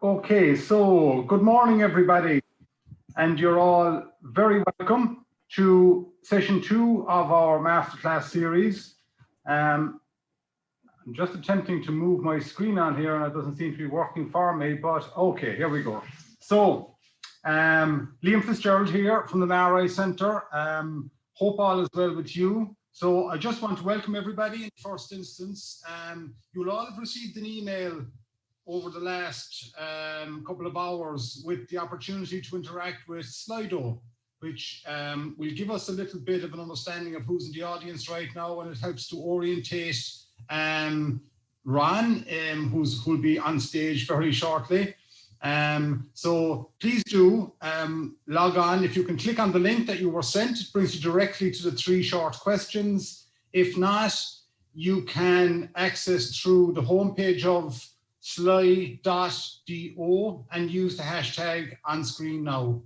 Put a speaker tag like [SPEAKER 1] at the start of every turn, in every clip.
[SPEAKER 1] Okay, so good morning, everybody, and you're all very welcome to session 2 of our Masterclass series. I'm just attempting to move my screen on here, and it doesn't seem to be working for me, but okay, here we go. So, Liam Fitzgerald here from the Mckay Centre. Hope all is well with you. So I just want to welcome everybody in the first instance. You'll all have received an email over the last couple of hours with the opportunity to interact with Slido, which will give us a little bit of an understanding of who's in the audience right now, and it helps to orientate Ron, who'll be on stage very shortly. So please do log on. If you can click on the link that you were sent, it brings you directly to the 3 short questions. If not, you can access through the homepage of sly.do and use the hashtag on screen now.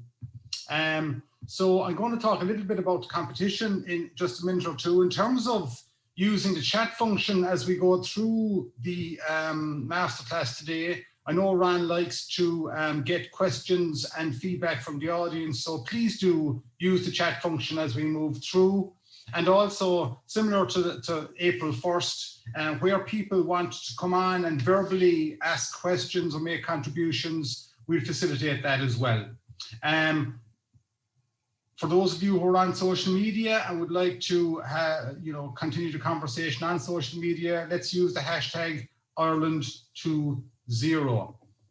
[SPEAKER 1] So I'm going to talk a little bit about the competition in just a minute or two in terms of using the chat function as we go through the masterclass today. I know Ron likes to get questions and feedback from the audience, so please do use the chat function as we move through. And also, similar to April 1st, where people want to come on and verbally ask questions or make contributions, we'll facilitate that as well. For those of you who are on social media and would like to continue the conversation on social media, let's use the hashtag Ireland20.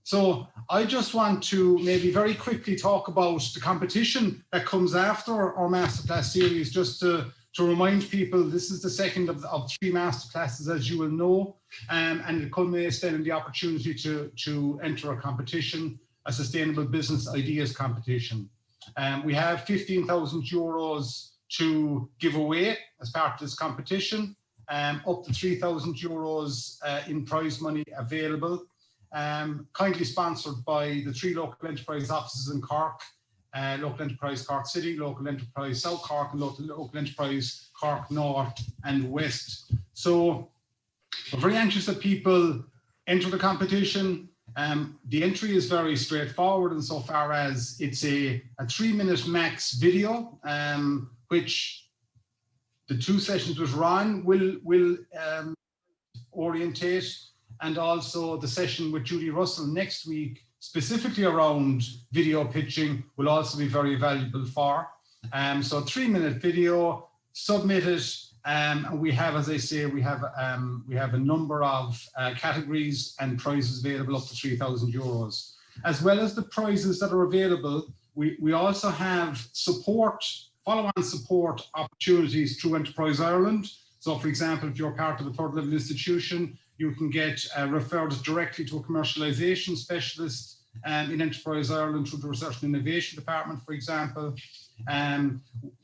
[SPEAKER 1] So I just want to maybe very quickly talk about the competition that comes after our masterclass series, just to remind people this is the second of 3 masterclasses, as you will know, and it culminates then in the opportunity to enter a competition, a sustainable business ideas competition. We have 15,000 euros to give away as part of this competition, up to 3,000 euros in prize money available, kindly sponsored by the 3 local enterprise offices in Cork, Local Enterprise Cork City, Local Enterprise South Cork, and Local Enterprise Cork North and West. So we're very anxious that people enter the competition. The entry is very straightforward insofar as it's a 3-minute max video, which the 2 sessions with Ron will orientate, and also the session with Judy Russell next week, specifically around video pitching, will also be very valuable for. So 3-minute video, submit it, and we have, as I say, we have a number of categories and prizes available up to 3,000 euros. As well as the prizes that are available, we also have follow-on support opportunities through Enterprise Ireland. So for example, if you're part of a 3rd level institution, you can get referred directly to a commercialization specialist in Enterprise Ireland through the Research and Innovation Department, for example.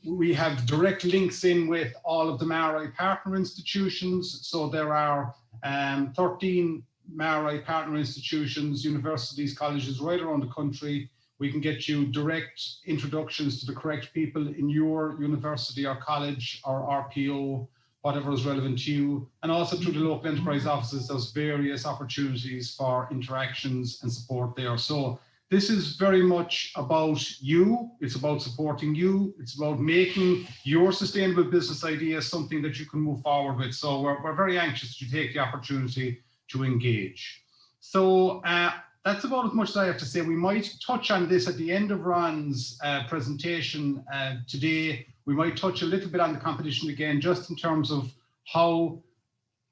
[SPEAKER 1] We have direct links in with all of the Mckay partner institutions. So there are 13 Mckay partner institutions, universities, colleges right around the country. We can get you direct introductions to the correct people in your university or college or RPO, whatever is relevant to you. And also through the local enterprise offices, there's various opportunities for interactions and support there. So this is very much about you. It's about supporting you. It's about making your sustainable business idea something that you can move forward with. So we're very anxious to take the opportunity to engage. So that's about as much as I have to say. We might touch on this at the end of Ron's presentation today. We might touch a little bit on the competition again, just in terms of how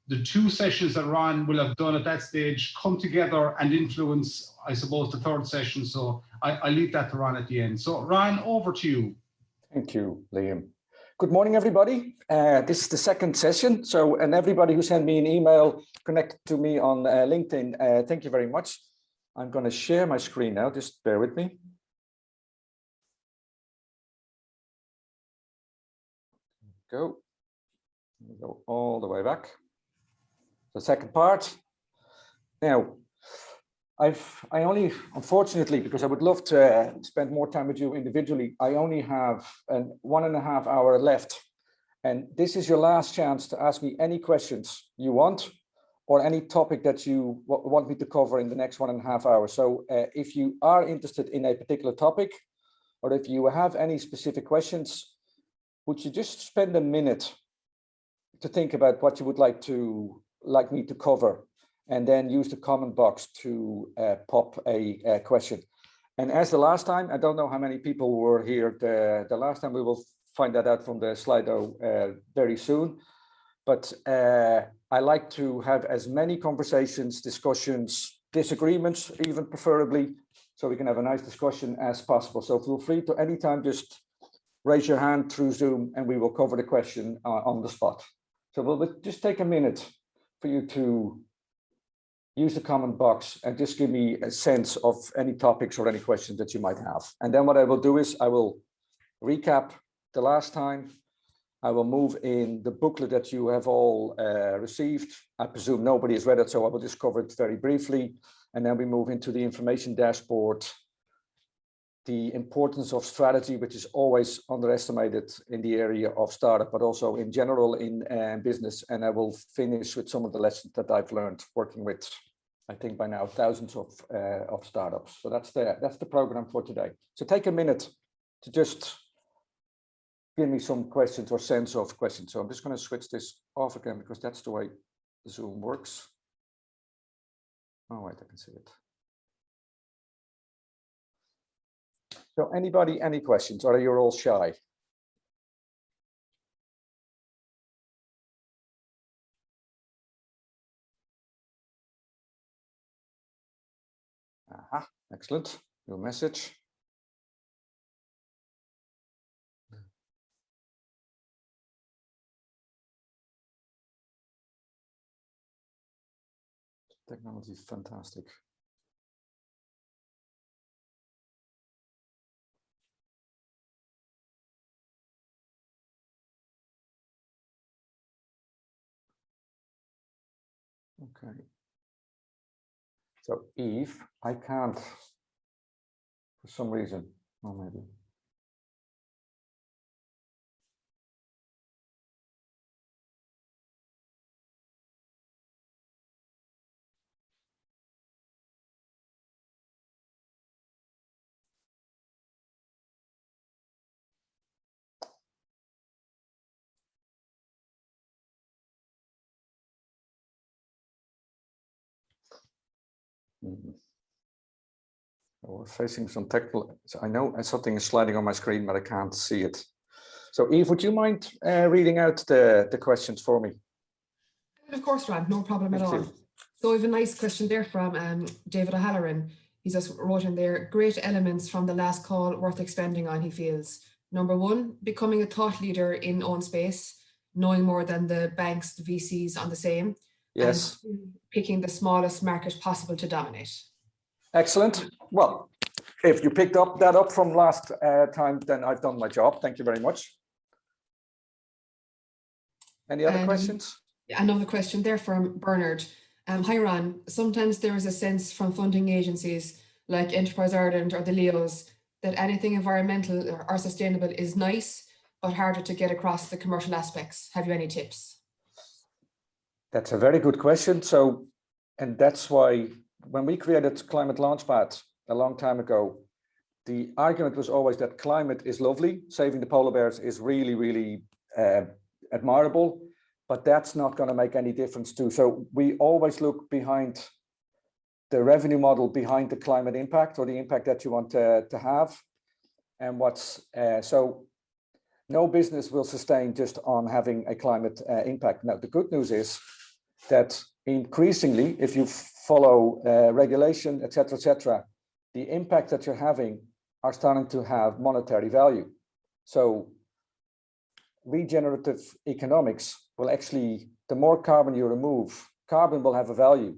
[SPEAKER 1] the 2 sessions that Ron will have done at that stage come together and influence, I suppose, the 3rd session. So I leave that to Ron at the end. So Ron, over to you.
[SPEAKER 2] Thank you, Liam. Good morning, everybody. This is the 2nd session. So, and everybody who sent me an email, connected to me on LinkedIn, thank you very much. I'm going to share my screen now. Just bear with me. Go all the way back. The second part. Now, I only, unfortunately, because I would love to spend more time with you individually, I only have 1.5 hours left. And this is your last chance to ask me any questions you want or any topic that you want me to cover in the next 1.5 hours. So if you are interested in a particular topic, or if you have any specific questions, would you just spend a minute to think about what you would like me to cover, and then use the comment box to pop a question. And as the last time, I don't know how many people were here the last time. We will find that out from the Slido very soon. But I like to have as many conversations, discussions, disagreements, even preferably, so we can have a nice discussion as possible. So feel free to anytime just raise your hand through Zoom, and we will cover the question on the spot. So we'll just take a minute for you to use the comment box and just give me a sense of any topics or any questions that you might have. And then what I will do is I will recap the last time. I will move in the booklet that you have all received. I presume nobody has read it, so I will just cover it very briefly. And then we move into the information dashboard, the importance of strategy, which is always underestimated in the area of startup, but also in general in business. And I will finish with some of the lessons that I've learned working with, I think by now, thousands of startups. So that's the program for today. So take a minute to just give me some questions or sense of questions. So I'm just going to switch this off again because that's the way Zoom works. Oh, wait, I can see it. So anybody, any questions, or are you all shy? Aha, excellent. Your message. Technology is fantastic. Okay. So Eve, I can't for some reason. Oh, maybe. We're facing some technical. So I know something is sliding on my screen, but I can't see it. So Eve, would you mind reading out the questions for me?
[SPEAKER 3] Of course, Ron, no problem at all. So we have a nice question there from David O'Halloran. He just wrote in there, great elements from the last call worth expanding on, he feels. Number one, becoming a thought leader in own space, knowing more than the banks, the VCs on the same.
[SPEAKER 2] Yes.
[SPEAKER 3] And picking the smallest market possible to dominate.
[SPEAKER 2] Excellent. Well, if you picked that up from last time, then I've done my job. Thank you very much. Any other questions?
[SPEAKER 3] Another question there from Bernard. Hi, Ron. Sometimes there is a sense from funding agencies like Enterprise Ireland or the Leos that anything environmental or sustainable is nice, but harder to get across the commercial aspects. Have you any tips?
[SPEAKER 2] That's a very good question. So, and that's why when we created Climate Launchpad a long time ago, the argument was always that climate is lovely. Saving the polar bears is really, really admirable, but that's not going to make any difference too. So we always look behind the revenue model, behind the climate impact or the impact that you want to have. And so no business will sustain just on having a climate impact. Now, the good news is that increasingly, if you follow regulation, et cetera, the impact that you're having are starting to have monetary value. So regenerative economics will actually, the more carbon you remove, carbon will have a value.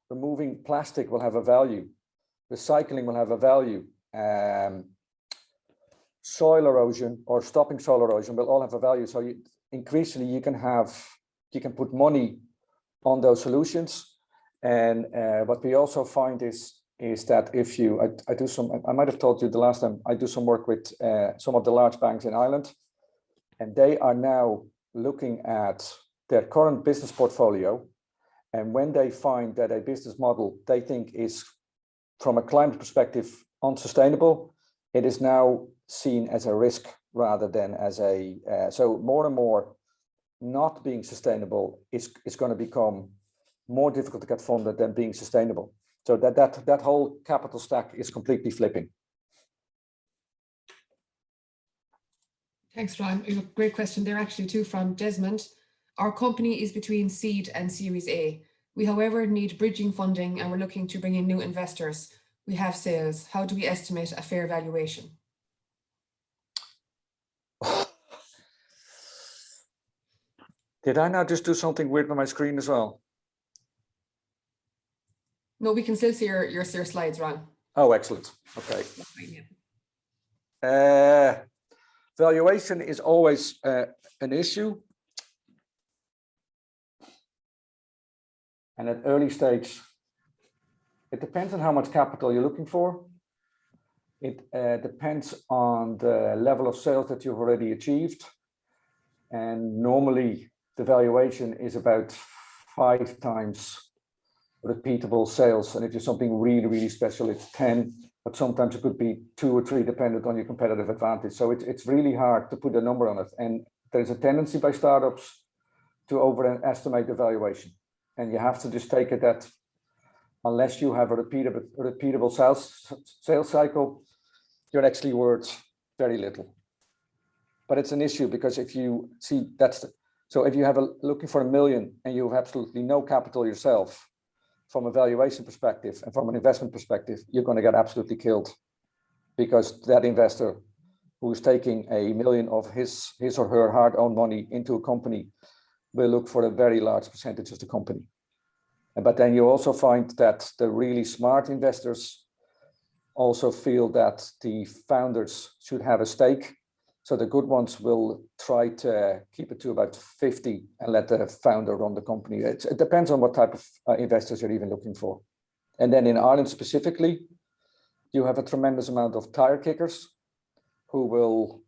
[SPEAKER 2] Removing plastic will have a value. Recycling will have a value. Soil erosion or stopping soil erosion will all have a value. So increasingly you can put money on those solutions. And what we also find is that if I might have told you the last time, I do some work with some of the large banks in Ireland, and they are now looking at their current business portfolio And when they find that a business model they think is, from a climate perspective, unsustainable, it is now seen as a risk rather than as a, so more and more not being sustainable is going to become more difficult to get funded than being sustainable. So that whole capital stack is completely flipping.
[SPEAKER 3] Thanks, Ron. We have a great question there actually too from Desmond. Our company is between seed and Series A. We, however, need bridging funding and we're looking to bring in new investors. We have sales. How do we estimate a fair valuation?
[SPEAKER 2] Did I now just do something weird on my screen as well?
[SPEAKER 3] No, we can still see your slides, Ron.
[SPEAKER 2] Oh, excellent. Okay. Valuation is always an issue. And at early stage, it depends on how much capital you're looking for. It depends on the level of sales that you've already achieved. And normally the valuation is about 5 times repeatable sales. And if you're something really, really special, it's 10, but sometimes it could be 2 or 3 dependent on your competitive advantage. So it's really hard to put a number on it. And there's a tendency by startups to overestimate the valuation. And you have to just take it that unless you have a repeatable sales cycle, you're actually worth very little. But it's an issue because if you see so if you have looking for $1 million and you have absolutely no capital yourself, from a valuation perspective and from an investment perspective, you're going to get absolutely killed, because that investor who's taking $1 million of his or her hard-earned money into a company will look for a very large percentage of the company. But then you also find that the really smart investors also feel that the founders should have a stake. So the good ones will try to keep it to about 50 and let the founder run the company. It depends on what type of investors you're even looking for. And then in Ireland specifically, you have a tremendous amount of tire kickers who will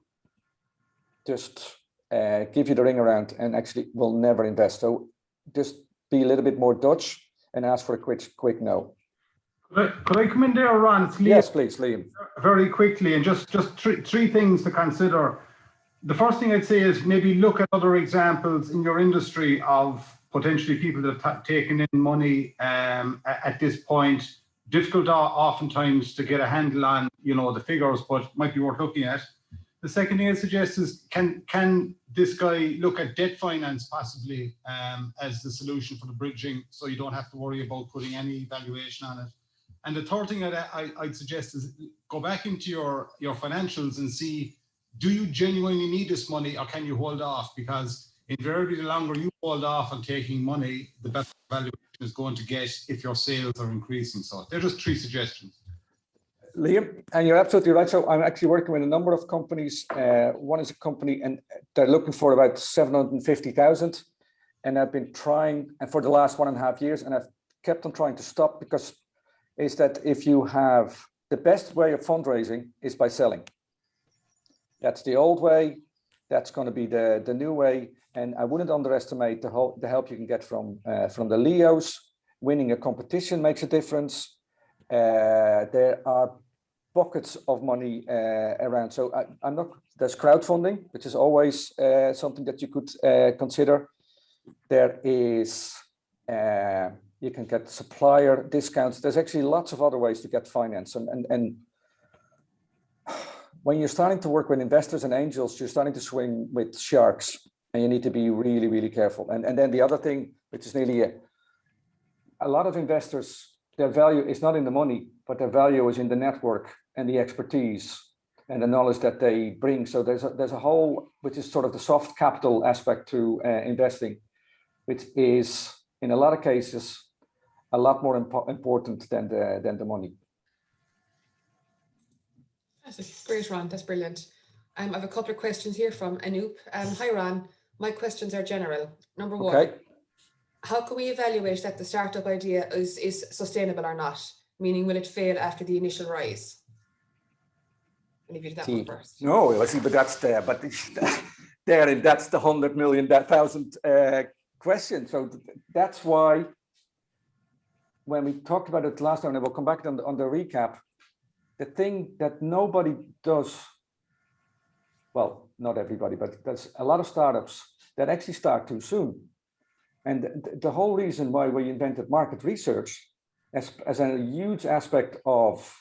[SPEAKER 2] just give you the ring around and actually will never invest. So just be a little bit more Dutch and ask for a quick no.
[SPEAKER 1] Could I come in there, Ron? It's Liam.
[SPEAKER 2] Yes, please, Liam.
[SPEAKER 1] Very quickly, and just three things to consider. The first thing I'd say is maybe look at other examples in your industry of potentially people that have taken in money at this point. Difficult oftentimes to get a handle on, the figures, but might be worth looking at. The second thing I suggest is, can this guy look at debt finance possibly as the solution for the bridging, so you don't have to worry about putting any valuation on it. And the third thing I'd suggest is go back into your financials and see, do you genuinely need this money or can you hold off? Because invariably, the longer you hold off on taking money, the better valuation is going to get if your sales are increasing. So they're just 3 suggestions.
[SPEAKER 2] Liam, and you're absolutely right. So I'm actually working with a number of companies. One is a company and they're looking for about 750,000. And I've been trying, and for the last 1.5 years, and I've kept on trying to stop, because is that if you have the best way of fundraising is by selling. That's the old way. That's going to be the new way. And I wouldn't underestimate the help you can get from the Leos. Winning a competition makes a difference. There are buckets of money around. So there's crowdfunding, which is always something that you could consider. There is you can get supplier discounts. There's actually lots of other ways to get finance. And when you're starting to work with investors and angels, you're starting to swim with sharks, and you need to be really, really careful. And then the other thing, which is nearly a lot of investors, their value is not in the money, but their value is in the network and the expertise and the knowledge that they bring. So there's a whole, which is sort of the soft capital aspect to investing, which is in a lot of cases a lot more important than the money.
[SPEAKER 3] That's great, Ron. That's brilliant. I have a couple of questions here from Anoop. Hi, Ron. My questions are general. Number one, okay. How can we evaluate that the startup idea is sustainable or not? Meaning, will it fail after the initial rise? I'll leave you to that one first.
[SPEAKER 2] No, I see, but that's there. But that's the 100 million, that 1,000 question. So that's why when we talked about it last time, and we'll come back on the recap, the thing that nobody does, well, not everybody, but there's a lot of startups that actually start too soon. And the whole reason why we invented market research as a huge aspect of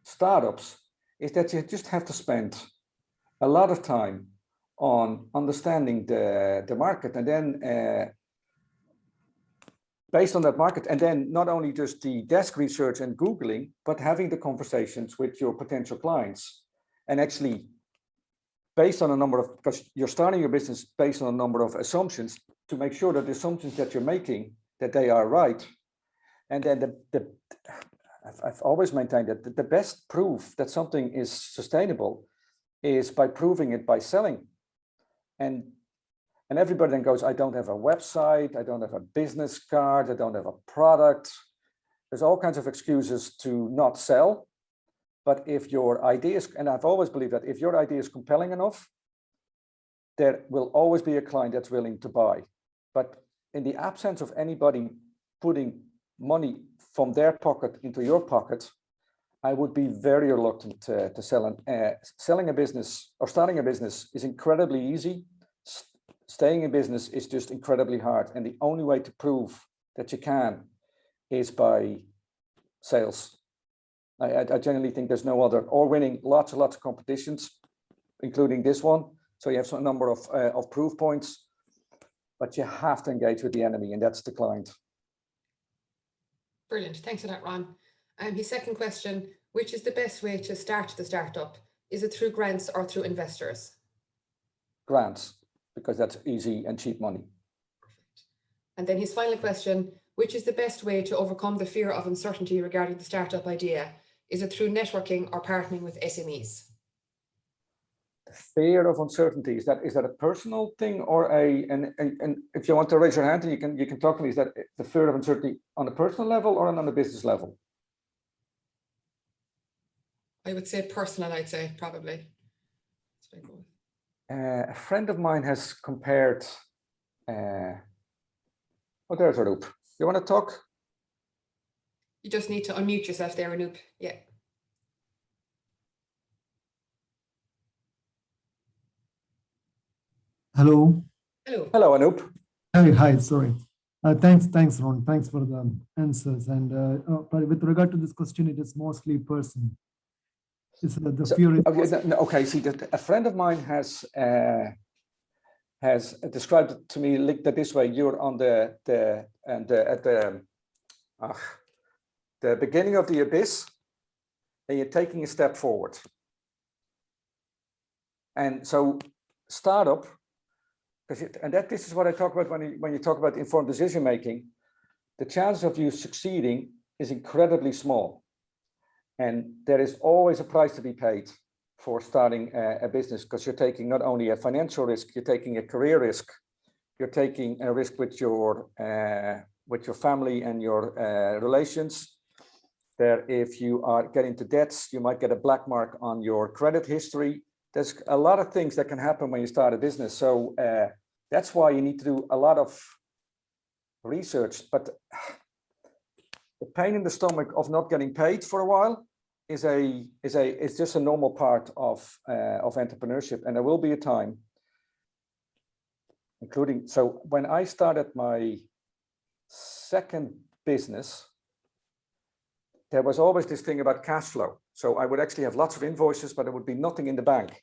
[SPEAKER 2] startups is that you just have to spend a lot of time on understanding the market, and then based on that market, and then not only just the desk research and Googling, but having the conversations with your potential clients, and actually based on a number of, because you're starting your business based on a number of assumptions, to make sure that the assumptions that you're making, that they are right. And then I've always maintained that the best proof that something is sustainable is by proving it by selling. And everybody then goes, I don't have a website, I don't have a business card, I don't have a product. There's all kinds of excuses to not sell. But if your idea is, and I've always believed that if your idea is compelling enough, there will always be a client that's willing to buy. But in the absence of anybody putting money from their pocket into your pocket, I would be very reluctant to sell. Selling a business or starting a business is incredibly easy. Staying in business is just incredibly hard. And the only way to prove that you can is by sales. I genuinely think there's no other, or winning lots and lots of competitions, including this one. So you have some number of proof points, but you have to engage with the enemy, and that's the client.
[SPEAKER 3] Brilliant. Thanks for that, Ron. His second question, which is the best way to start the startup? Is it through grants or through investors?
[SPEAKER 2] Grants, because that's easy and cheap money.
[SPEAKER 3] Perfect. And then his final question, which is the best way to overcome the fear of uncertainty regarding the startup idea? Is it through networking or partnering with SMEs?
[SPEAKER 2] The fear of uncertainty, is that a personal thing or and if you want to raise your hand, and you can talk to me, is that the fear of uncertainty on a personal level or on a business level?
[SPEAKER 3] I would say personal, I'd say probably.
[SPEAKER 2] A friend of mine has compared, oh, there's Anoop. You want to talk?
[SPEAKER 3] You just need to unmute yourself there, Anoop. Yeah.
[SPEAKER 4] Hello.
[SPEAKER 3] Hello.
[SPEAKER 2] Hello, Anoop.
[SPEAKER 4] Hi, sorry. Thanks, Ron. Thanks for the answers. And but with regard to this question, it is mostly personal. It's the fear.
[SPEAKER 2] Okay, see, that a friend of mine has described it to me like that this way. You're on at the beginning of the abyss, and you're taking a step forward. And so startup, this is what I talk about when you talk about informed decision making. The chance of you succeeding is incredibly small, and there is always a price to be paid for starting a business, because you're taking not only a financial risk, you're taking a career risk, you're taking a risk with your family and your relations. There, if you are getting into debts, you might get a black mark on your credit history. There's a lot of things that can happen when you start a business. So that's why you need to do a lot of research. But the pain in the stomach of not getting paid for a while is just a normal part of entrepreneurship. And there will be a time, including, so when I started my second business, there was always this thing about cash flow. So I would actually have lots of invoices, but there would be nothing in the bank.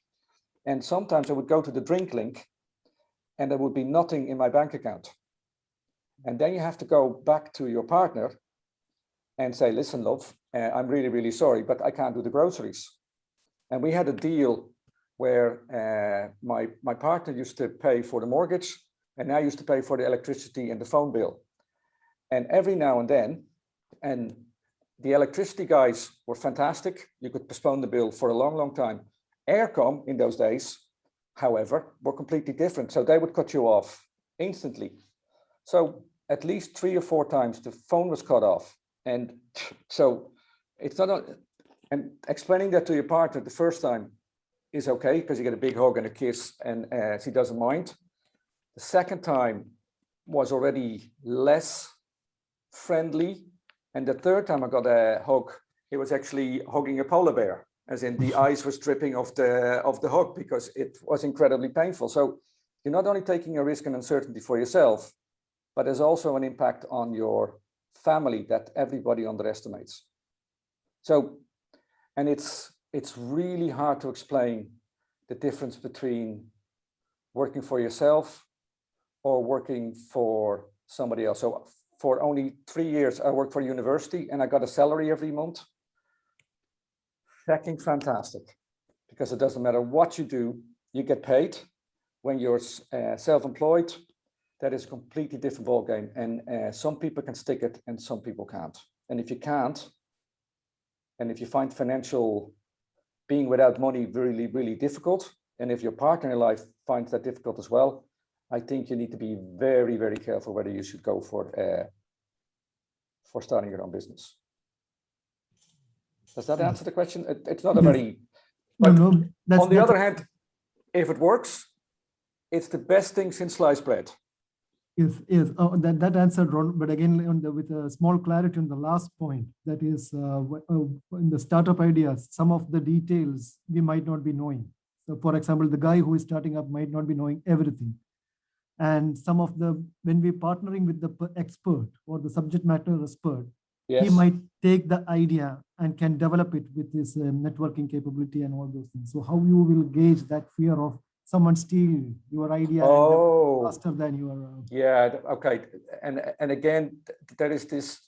[SPEAKER 2] And sometimes I would go to the drink link and there would be nothing in my bank account. And then you have to go back to your partner and say, listen, love, I'm really, really sorry, but I can't do the groceries. And we had a deal where my partner used to pay for the mortgage, and I used to pay for the electricity and the phone bill. And every now and then, and the electricity guys were fantastic. You could postpone the bill for a long, long time. Aircom in those days, however, were completely different. So they would cut you off instantly. So at least 3 or 4 times the phone was cut off. And so it's not, and explaining that to your partner the first time is okay, because you get a big hug and a kiss and she doesn't mind. The second time was already less friendly, And the third time I got a hug, he was actually hugging a polar bear, as in the ice was dripping off the hug because it was incredibly painful. So you're not only taking a risk and uncertainty for yourself, but there's also an impact on your family that everybody underestimates. So, and it's really hard to explain the difference between working for yourself or working for somebody else. So for only 3 years, I worked for a university and I got a salary every month. Fucking fantastic, because it doesn't matter what you do, you get paid. When you're self-employed, that is a completely different ballgame. And some people can stick it and some people can't. And if you can't, and if you find financial being without money really, really difficult, and if your partner in life finds that difficult as well, I think you need to be very, very careful whether you should go for starting your own business. Does that answer the question? It's not a very, but
[SPEAKER 4] No,
[SPEAKER 2] on the other hand, if it works, it's the best thing since sliced bread.
[SPEAKER 4] Yes. Oh, that answered, Ron. But again, with a small clarity on the last point, that is, in the startup ideas, some of the details we might not be knowing. So, for example, the guy who is starting up might not be knowing everything. And some of when we're partnering with the expert or the subject matter expert, yes, he might take the idea and can develop it with his networking capability and all those things. So how you will gauge that fear of someone steal your idea faster than your...
[SPEAKER 2] Yeah, okay. And again, there is this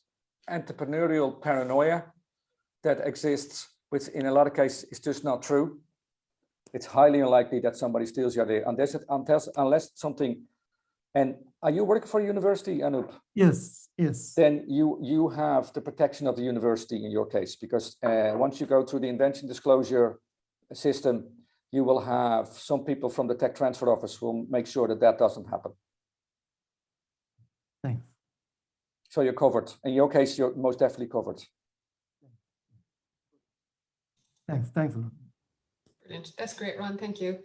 [SPEAKER 2] entrepreneurial paranoia that exists, which in a lot of cases is just not true. It's highly unlikely that somebody steals your idea unless something. And are you working for a university, Anup?
[SPEAKER 4] Yes.
[SPEAKER 2] Then you have the protection of the university in your case, because once you go through the invention disclosure system, you will have some people from the tech transfer office who will make sure that that doesn't happen.
[SPEAKER 4] Thanks.
[SPEAKER 2] So you're covered. In your case, you're most definitely covered.
[SPEAKER 4] Thanks a lot.
[SPEAKER 3] Brilliant. That's great, Ron. Thank you.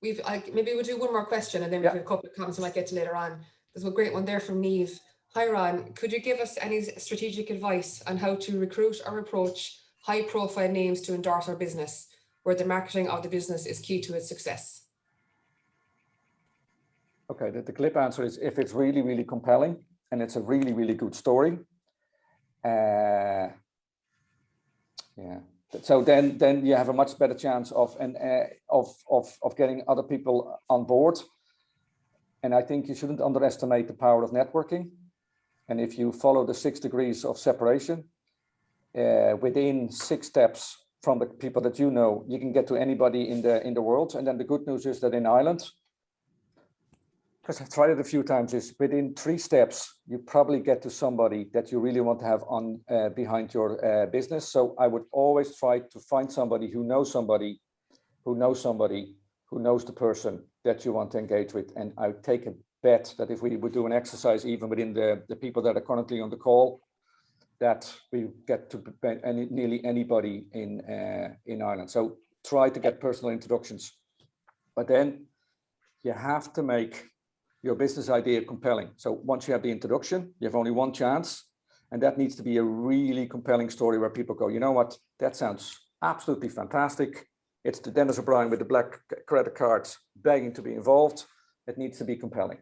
[SPEAKER 3] Maybe we'll do one more question and then we have a couple of comments we might get to later on. There's a great one there from Neve. Hi, Ron. Could you give us any strategic advice on how to recruit or approach high-profile names to endorse our business, where the marketing of the business is key to its success?
[SPEAKER 2] Okay, the clip answer is if it's really, really compelling and it's a really, really good story. Yeah. So then you have a much better chance of getting other people on board. And I think you shouldn't underestimate the power of networking. And if you follow the 6 degrees of separation, within 6 steps from the people that you know, you can get to anybody in the world. And then the good news is that in Ireland, because I've tried it a few times, is within 3 steps, you probably get to somebody that you really want to have on behind your business. So I would always try to find somebody who knows somebody, who knows somebody, who knows the person that you want to engage with. And I would take a bet that if we would do an exercise, even within the people that are currently on the call, that we get to nearly anybody in Ireland. So try to get personal introductions. But then you have to make your business idea compelling. So once you have the introduction, you have only one chance, and that needs to be a really compelling story where people go, you know what, that sounds absolutely fantastic. It's the Dennis O'Brien with the black credit cards begging to be involved. It needs to be compelling.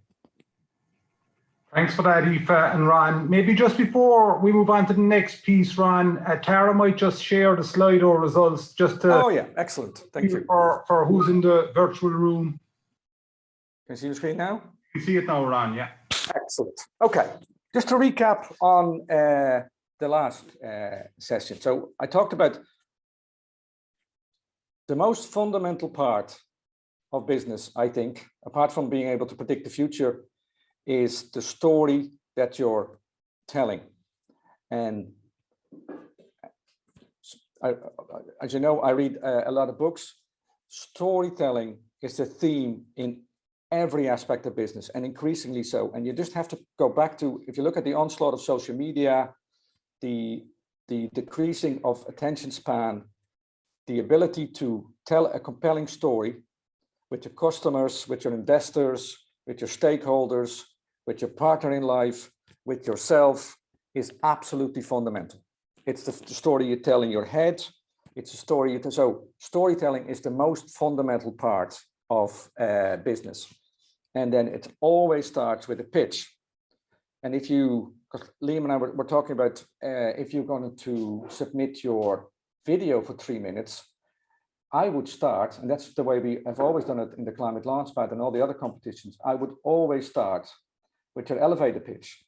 [SPEAKER 1] Thanks for that, Aoife and Ron. Maybe just before we move on to the next piece, Ron, Tara might just share the Slido results just to...
[SPEAKER 2] Oh yeah, excellent. Thank you.
[SPEAKER 1] For who's in the virtual room.
[SPEAKER 2] Can you see the screen now?
[SPEAKER 1] You see it now, Ron, yeah.
[SPEAKER 2] Excellent. Okay, just to recap on the last session. So I talked about the most fundamental part of business, I think, apart from being able to predict the future, is the story that you're telling. And as you know, I read a lot of books. Storytelling is the theme in every aspect of business, and increasingly so. And you just have to go back to, if you look at the onslaught of social media, the decreasing of attention span, the ability to tell a compelling story with your customers, with your investors, with your stakeholders, with your partner in life, with yourself, is absolutely fundamental. It's the story you tell in your head. It's a story. So storytelling is the most fundamental part of business. And then it always starts with a pitch. And if you, because Liam and I were talking about if you're going to submit your video for 3 minutes, I would start, and that's the way we have always done it in the Climate Launchpad and all the other competitions, I would always start with your elevator pitch,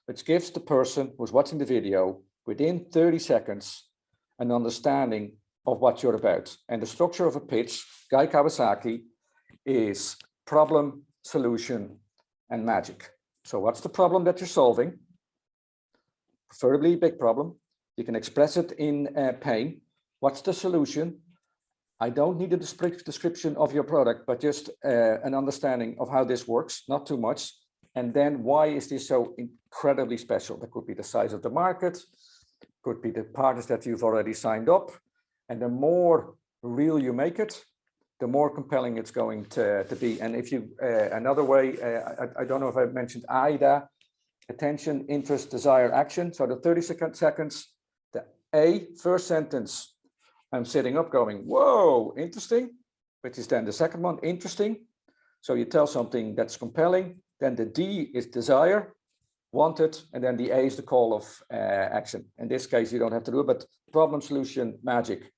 [SPEAKER 2] which gives the person who's watching the video within 30 seconds an understanding of what you're about. And the structure of a pitch, Guy Kawasaki, is problem, solution, and magic. So what's the problem that you're solving? Preferably a big problem. You can express it in pain. What's the solution? I don't need a description of your product, but just an understanding of how this works, not too much. And then why is this so incredibly special? That could be the size of the market, could be the partners that you've already signed up. And the more real you make it, the more compelling it's going to be. And if you, another way, I don't know if I mentioned AIDA, attention, interest, desire, action. So the 30 seconds, the A, first sentence, I'm sitting up going, whoa, interesting, which is then the second one, interesting. So you tell something that's compelling. Then the D is desire, wanted, and then the A is the call of action. In this case, you don't have to do it, but problem, solution, magic.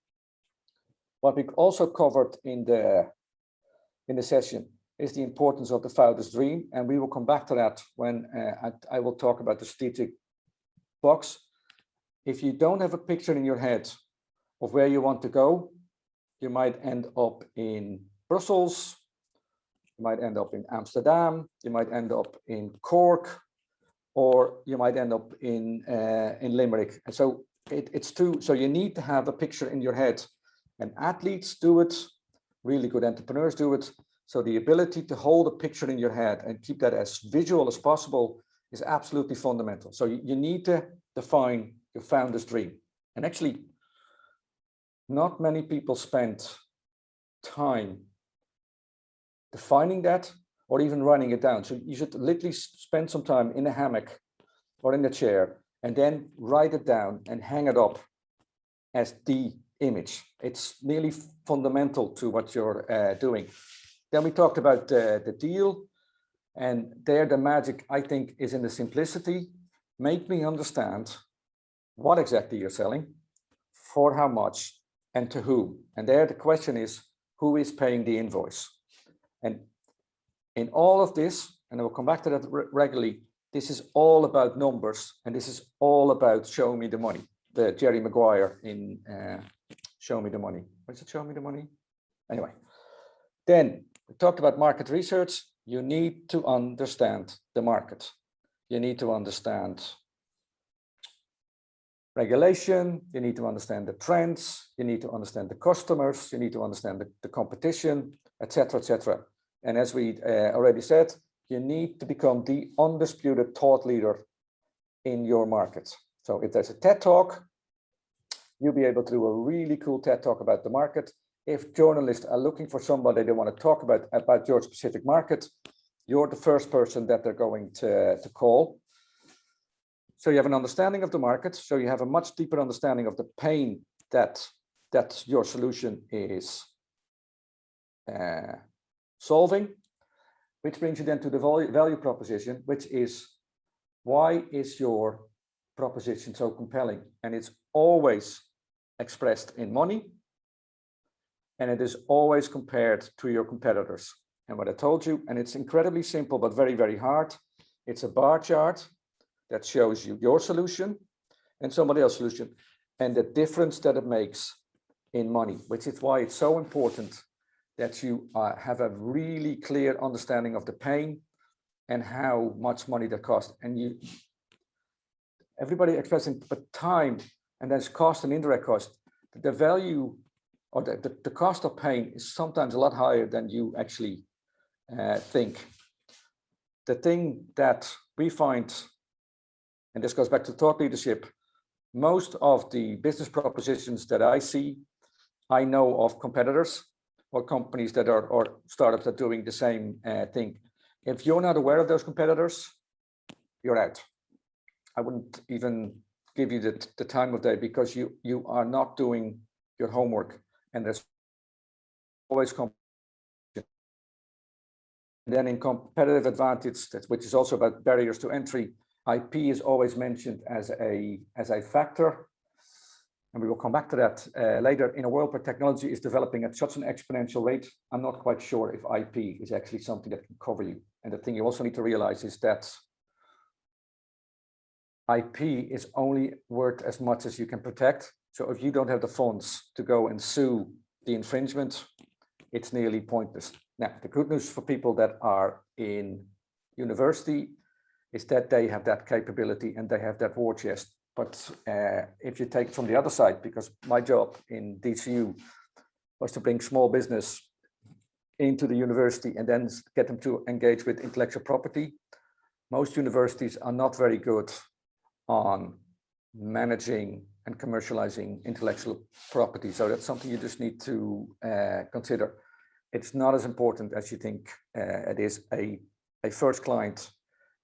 [SPEAKER 2] What we also covered in the session is the importance of the founder's dream, and we will come back to that when I will talk about the strategic box. If you don't have a picture in your head of where you want to go, you might end up in Brussels, you might end up in Amsterdam, you might end up in Cork, or you might end up in Limerick. And so it's true. So you need to have a picture in your head. And athletes do it, really good entrepreneurs do it. So the ability to hold a picture in your head and keep that as visual as possible is absolutely fundamental. So you need to define your founder's dream. And actually, not many people spend time defining that or even writing it down. So you should literally spend some time in a hammock or in a chair and then write it down and hang it up as the image. It's nearly fundamental to what you're doing. Then we talked about the deal, and there the magic, I think, is in the simplicity. Make me understand what exactly you're selling, for how much, and to whom. And there the question is, who is paying the invoice? And in all of this, and I will come back to that regularly, this is all about numbers, and this is all about show me the money. The Jerry Maguire in Show Me the Money. What is it, Show Me the Money? Anyway, then we talked about market research. You need to understand the market. You need to understand regulation. You need to understand the trends. You need to understand the customers. You need to understand the competition, etc., etc. And as we already said, you need to become the undisputed thought leader in your market. So if there's a TED Talk, you'll be able to do a really cool TED Talk about the market. If journalists are looking for somebody they want to talk about your specific market, you're the first person that they're going to call. So you have an understanding of the market. So you have a much deeper understanding of the pain that your solution is solving, which brings you then to the value proposition, which is, why is your proposition so compelling? And it's always expressed in money, and it is always compared to your competitors. And what I told you, and it's incredibly simple, but very, very hard. It's a bar chart that shows you your solution and somebody else's solution and the difference that it makes in money, which is why it's so important that you have a really clear understanding of the pain and how much money that costs. And everybody expressing, but time, and there's cost and indirect cost. The value or the cost of pain is sometimes a lot higher than you actually think. The thing that we find, and this goes back to thought leadership, most of the business propositions that I see, I know of competitors or companies that are, or startups that are doing the same thing. If you're not aware of those competitors, you're out. I wouldn't even give you the time of day, because you are not doing your homework, and there's always competition. Then in competitive advantage, which is also about barriers to entry, IP is always mentioned as a factor. And we will come back to that later. In a world where technology is developing at such an exponential rate, I'm not quite sure if IP is actually something that can cover you. And the thing you also need to realize is that IP is only worth as much as you can protect. So if you don't have the funds to go and sue the infringement, it's nearly pointless. Now, the good news for people that are in university is that they have that capability and they have that war chest. But if you take it from the other side, because my job in DCU was to bring small business into the university and then get them to engage with intellectual property. Most universities are not very good on managing and commercializing intellectual property. So that's something you just need to consider. It's not as important as you think it is. A first client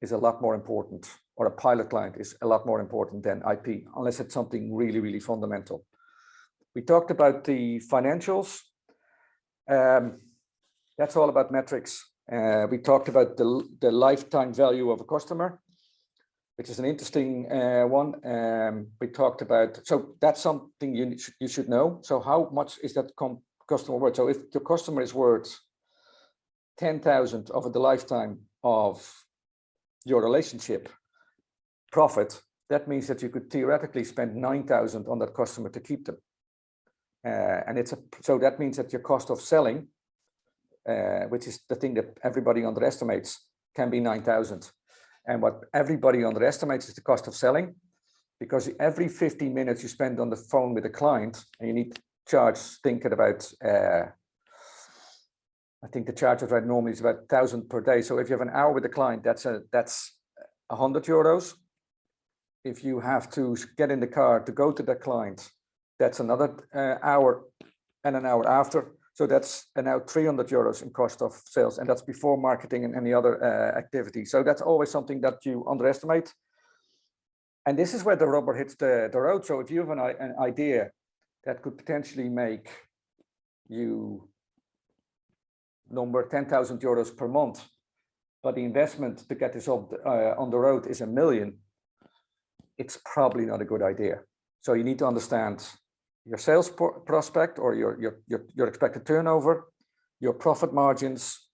[SPEAKER 2] is a lot more important, or a pilot client is a lot more important than IP, unless it's something really, really fundamental. We talked about the financials. That's all about metrics. We talked about the lifetime value of a customer, which is an interesting one. We talked about, so that's something you should know. So how much is that customer worth? So if your customer is worth 10,000 over the lifetime of your relationship profit, that means that you could theoretically spend 9,000 on that customer to keep them. And so that means that your cost of selling, which is the thing that everybody underestimates, can be 9,000. And what everybody underestimates is the cost of selling, because every 15 minutes you spend on the phone with a client, and you need to charge, thinking about, I think the charge rate normally is about 1,000 per day. So if you have an hour with a client, that's 100 euros. If you have to get in the car to go to the client, that's another hour and an hour after. So that's now 300 euros in cost of sales, and that's before marketing and any other activity. So that's always something that you underestimate. And this is where the rubber hits the road. So if you have an idea that could potentially make you number 10,000 euros per month, but the investment to get this up on the road is 1 million, it's probably not a good idea. So you need to understand your sales prospect, or your expected turnover, your profit margins,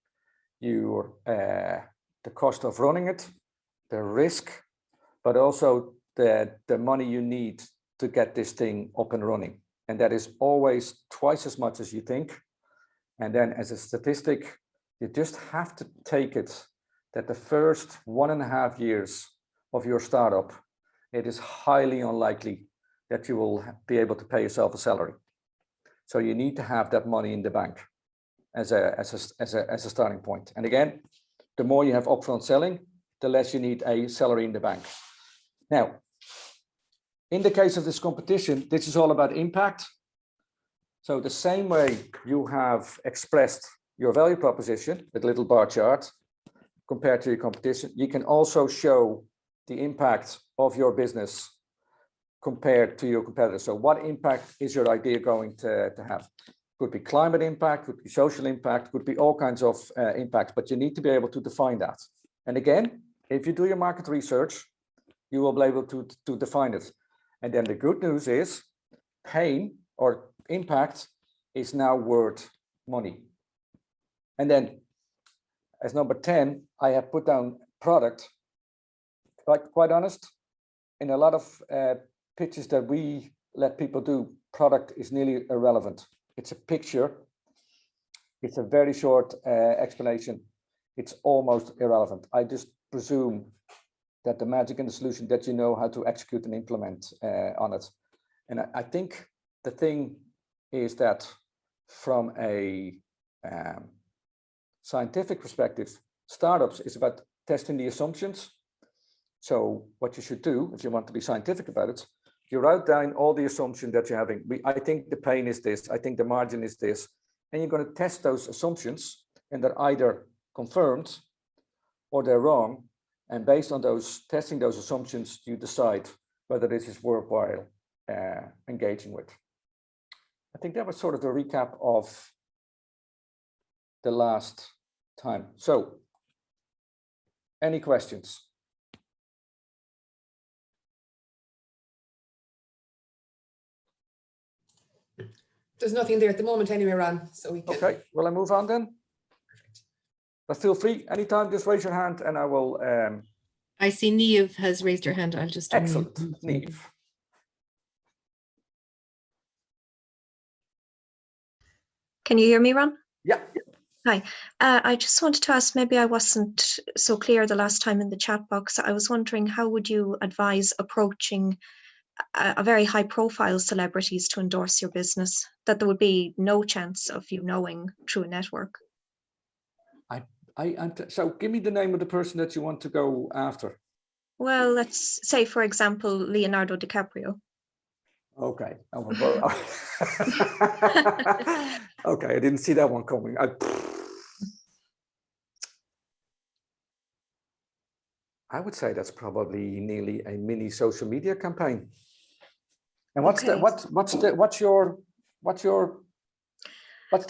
[SPEAKER 2] the cost of running it, the risk, but also the money you need to get this thing up and running. And that is always twice as much as you think. And then as a statistic, you just have to take it that the first 1.5 years of your startup, it is highly unlikely that you will be able to pay yourself a salary. So you need to have that money in the bank as a starting point. And again, the more you have upfront selling, the less you need a salary in the bank. Now, in the case of this competition, this is all about impact. So the same way you have expressed your value proposition with a little bar chart compared to your competition, you can also show the impact of your business compared to your competitors. So what impact is your idea going to have? Could be climate impact, could be social impact, could be all kinds of impacts, but you need to be able to define that. And again, if you do your market research, you will be able to define it. And then the good news is pain or impact is now worth money. And then as number 10, I have put down product. Quite honest, in a lot of pitches that we let people do, product is nearly irrelevant. It's a picture. It's a very short explanation. It's almost irrelevant. I just presume that the magic in the solution, that you know how to execute and implement on it. And I think the thing is that from a scientific perspective, startups is about testing the assumptions. So what you should do, if you want to be scientific about it, you write down all the assumptions that you're having. I think the pain is this, I think the margin is this, and you're going to test those assumptions, and they're either confirmed or they're wrong. And based on testing those assumptions, you decide whether this is worthwhile engaging with. I think that was sort of the recap of the last time. So, any questions?
[SPEAKER 3] There's nothing there at the moment anyway, Ron, so we can.
[SPEAKER 2] Okay, will I move on then? But feel free, anytime, just raise your hand and I will.
[SPEAKER 5] I see Neve has raised her hand. I'll just.
[SPEAKER 2] Excellent, Neve.
[SPEAKER 6] Can you hear me, Ron?
[SPEAKER 2] Yeah.
[SPEAKER 6] Hi. I just wanted to ask, maybe I wasn't so clear the last time in the chat box. I was wondering, how would you advise approaching a very high profile celebrities to endorse your business, that there would be no chance of you knowing through a network?
[SPEAKER 2] So give me the name of the person that you want to go after.
[SPEAKER 6] Well, let's say, for example, Leonardo DiCaprio.
[SPEAKER 2] Okay. Okay, I didn't see that one coming. I would say that's probably nearly a mini social media campaign. And what's
[SPEAKER 6] Okay.
[SPEAKER 2] what's the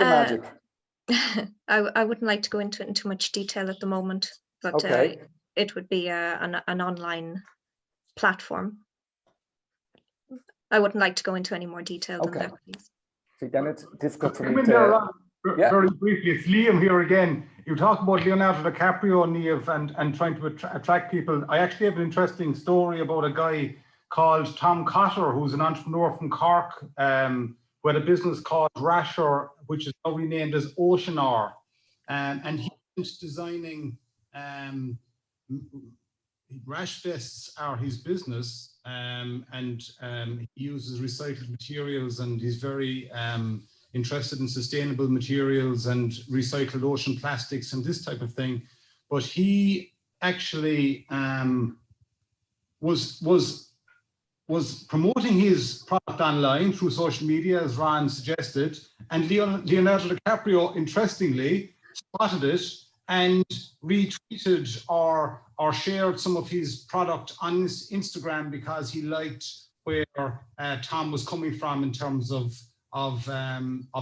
[SPEAKER 2] magic?
[SPEAKER 6] I wouldn't like to go into it in too much detail at the moment, but
[SPEAKER 2] Okay.
[SPEAKER 6] it would be an online platform. I wouldn't like to go into any more detail than that, please.
[SPEAKER 2] See, then it's difficult for
[SPEAKER 1] Come
[SPEAKER 2] me
[SPEAKER 1] in there,
[SPEAKER 2] to.
[SPEAKER 1] Ron.
[SPEAKER 2] Yeah.
[SPEAKER 1] Very briefly, it's Liam here again. You talk about Leonardo DiCaprio, Neve, and trying to attract people. I actually have an interesting story about a guy called Tom Cotter, who's an entrepreneur from Cork, who had a business called Rasher, which is now renamed as Ocean R. And he's designing rash vests are his business, and he uses recycled materials, and he's very interested in sustainable materials and recycled ocean plastics and this type of thing. But he actually was promoting his product online through social media, as Ron suggested, and Leonardo DiCaprio, interestingly, spotted it and retweeted or shared some of his product on his Instagram because he liked where Tom was coming from in terms of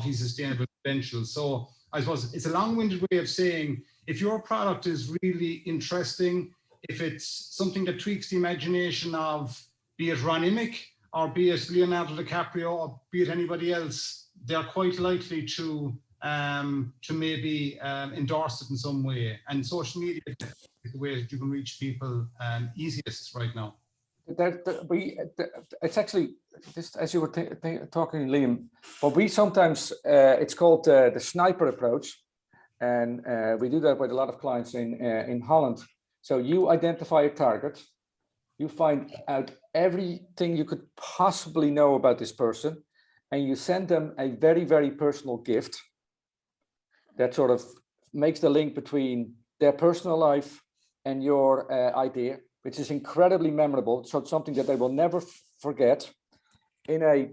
[SPEAKER 1] his sustainable credentials. So I suppose it's a long-winded way of saying, if your product is really interesting, if it's something that tweaks the imagination of, be it Ron Immink, or be it Leonardo DiCaprio, or be it anybody else, they're quite likely to maybe endorse it in some way. And social media is the way that you can reach people easiest right now.
[SPEAKER 2] It's actually, just as you were talking, Liam, but we sometimes, it's called the sniper approach. And we do that with a lot of clients in Holland. So you identify a target, you find out everything you could possibly know about this person, and you send them a very, very personal gift that sort of makes the link between their personal life and your idea, which is incredibly memorable. So it's something that they will never forget, in a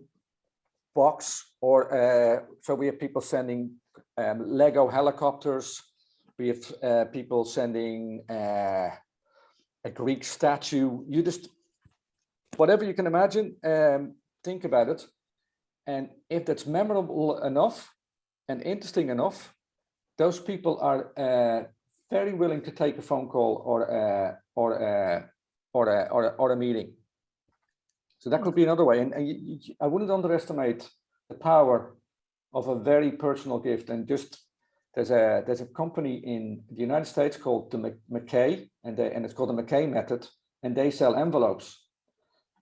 [SPEAKER 2] box. Or so we have people sending Lego helicopters. We have people sending a Greek statue. You just, whatever you can imagine, think about it. And if that's memorable enough and interesting enough, those people are very willing to take a phone call or a meeting. So that could be another way. And I wouldn't underestimate the power of a very personal gift. And just there's a company in the United States called the Mckay, and it's called the Mckay Method, and they sell envelopes.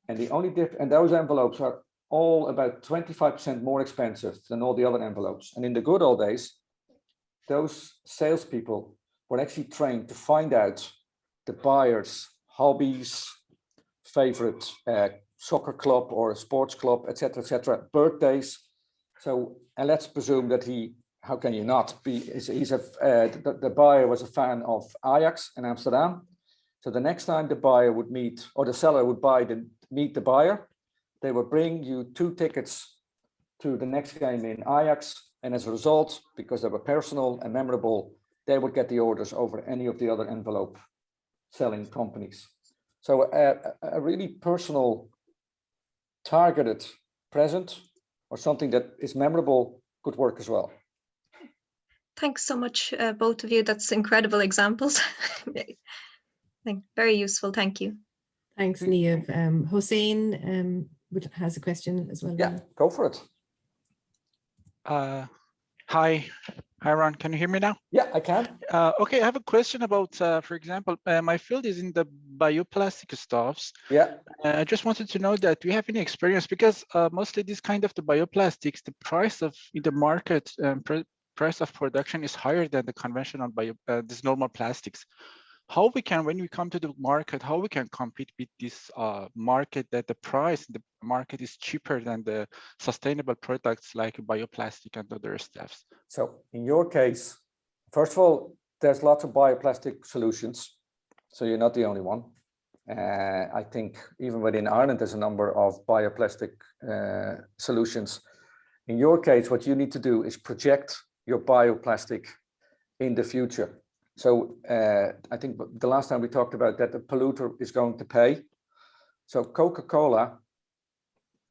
[SPEAKER 2] And the only and those envelopes are all about 25% more expensive than all the other envelopes. And in the good old days, those salespeople were actually trained to find out the buyer's hobbies, favorite soccer club or a sports club, etc., birthdays. So, and let's presume that how can you not be? The buyer was a fan of Ajax in Amsterdam. So the next time the buyer would meet, or the seller would meet the buyer, they would bring you 2 tickets to the next game in Ajax. And as a result, because they were personal and memorable, they would get the orders over any of the other envelope selling companies. So a really personal, targeted present or something that is memorable could work as well.
[SPEAKER 6] Thanks so much, both of you. That's incredible examples. Very useful. Thank you.
[SPEAKER 5] Thanks, Niamh. Hossein has a question as well.
[SPEAKER 2] Yeah, go for it.
[SPEAKER 7] Hi, Ron. Can you hear me now?
[SPEAKER 2] Yeah, I can.
[SPEAKER 7] Okay, I have a question about, for example, my field is in the bioplastic stuffs.
[SPEAKER 2] Yeah.
[SPEAKER 7] I just wanted to know that do you have any experience, because mostly this kind of the bioplastics, the price of in the market, price of production is higher than the conventional this normal plastics. How we can, when we come to the market, how we can compete with this market that the price in the market is cheaper than the sustainable products like bioplastic and other stuffs?
[SPEAKER 2] So in your case, first of all, there's lots of bioplastic solutions. So you're not the only one. I think even within Ireland, there's a number of bioplastic solutions. In your case, what you need to do is project your bioplastic in the future. So I think the last time we talked about that the polluter is going to pay. So Coca-Cola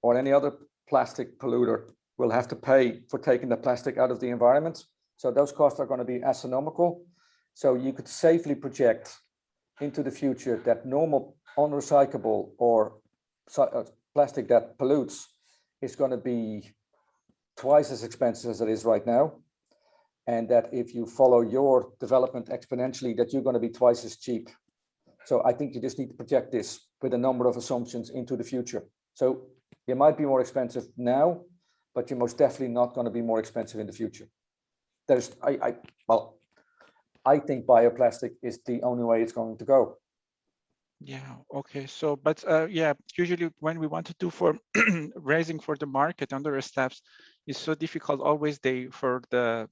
[SPEAKER 2] or any other plastic polluter will have to pay for taking the plastic out of the environment. So those costs are going to be astronomical. So you could safely project into the future that normal unrecyclable or plastic that pollutes is going to be twice as expensive as it is right now. And that if you follow your development exponentially, that you're going to be twice as cheap. So I think you just need to project this with a number of assumptions into the future. So you might be more expensive now, but you're most definitely not going to be more expensive in the future. I think bioplastic is the only way it's going to go.
[SPEAKER 7] Yeah, okay. So, but yeah, usually when we want to do for raising for the market under steps, it's so difficult always for the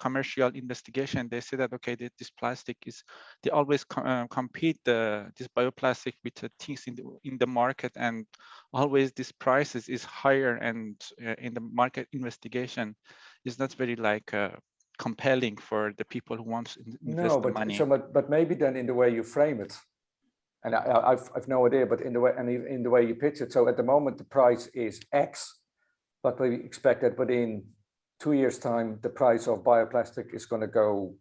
[SPEAKER 7] commercial investigation, they say that, okay, this plastic is, they always compete this bioplastic with the things in the market, and always this prices is higher, and in the market investigation is not very like compelling for the people who want to invest the money.
[SPEAKER 2] But maybe then in the way you frame it, and I've no idea, but in the way you pitch it. So at the moment the price is X, but we expect that within 2 years' time the price of bioplastic is going to go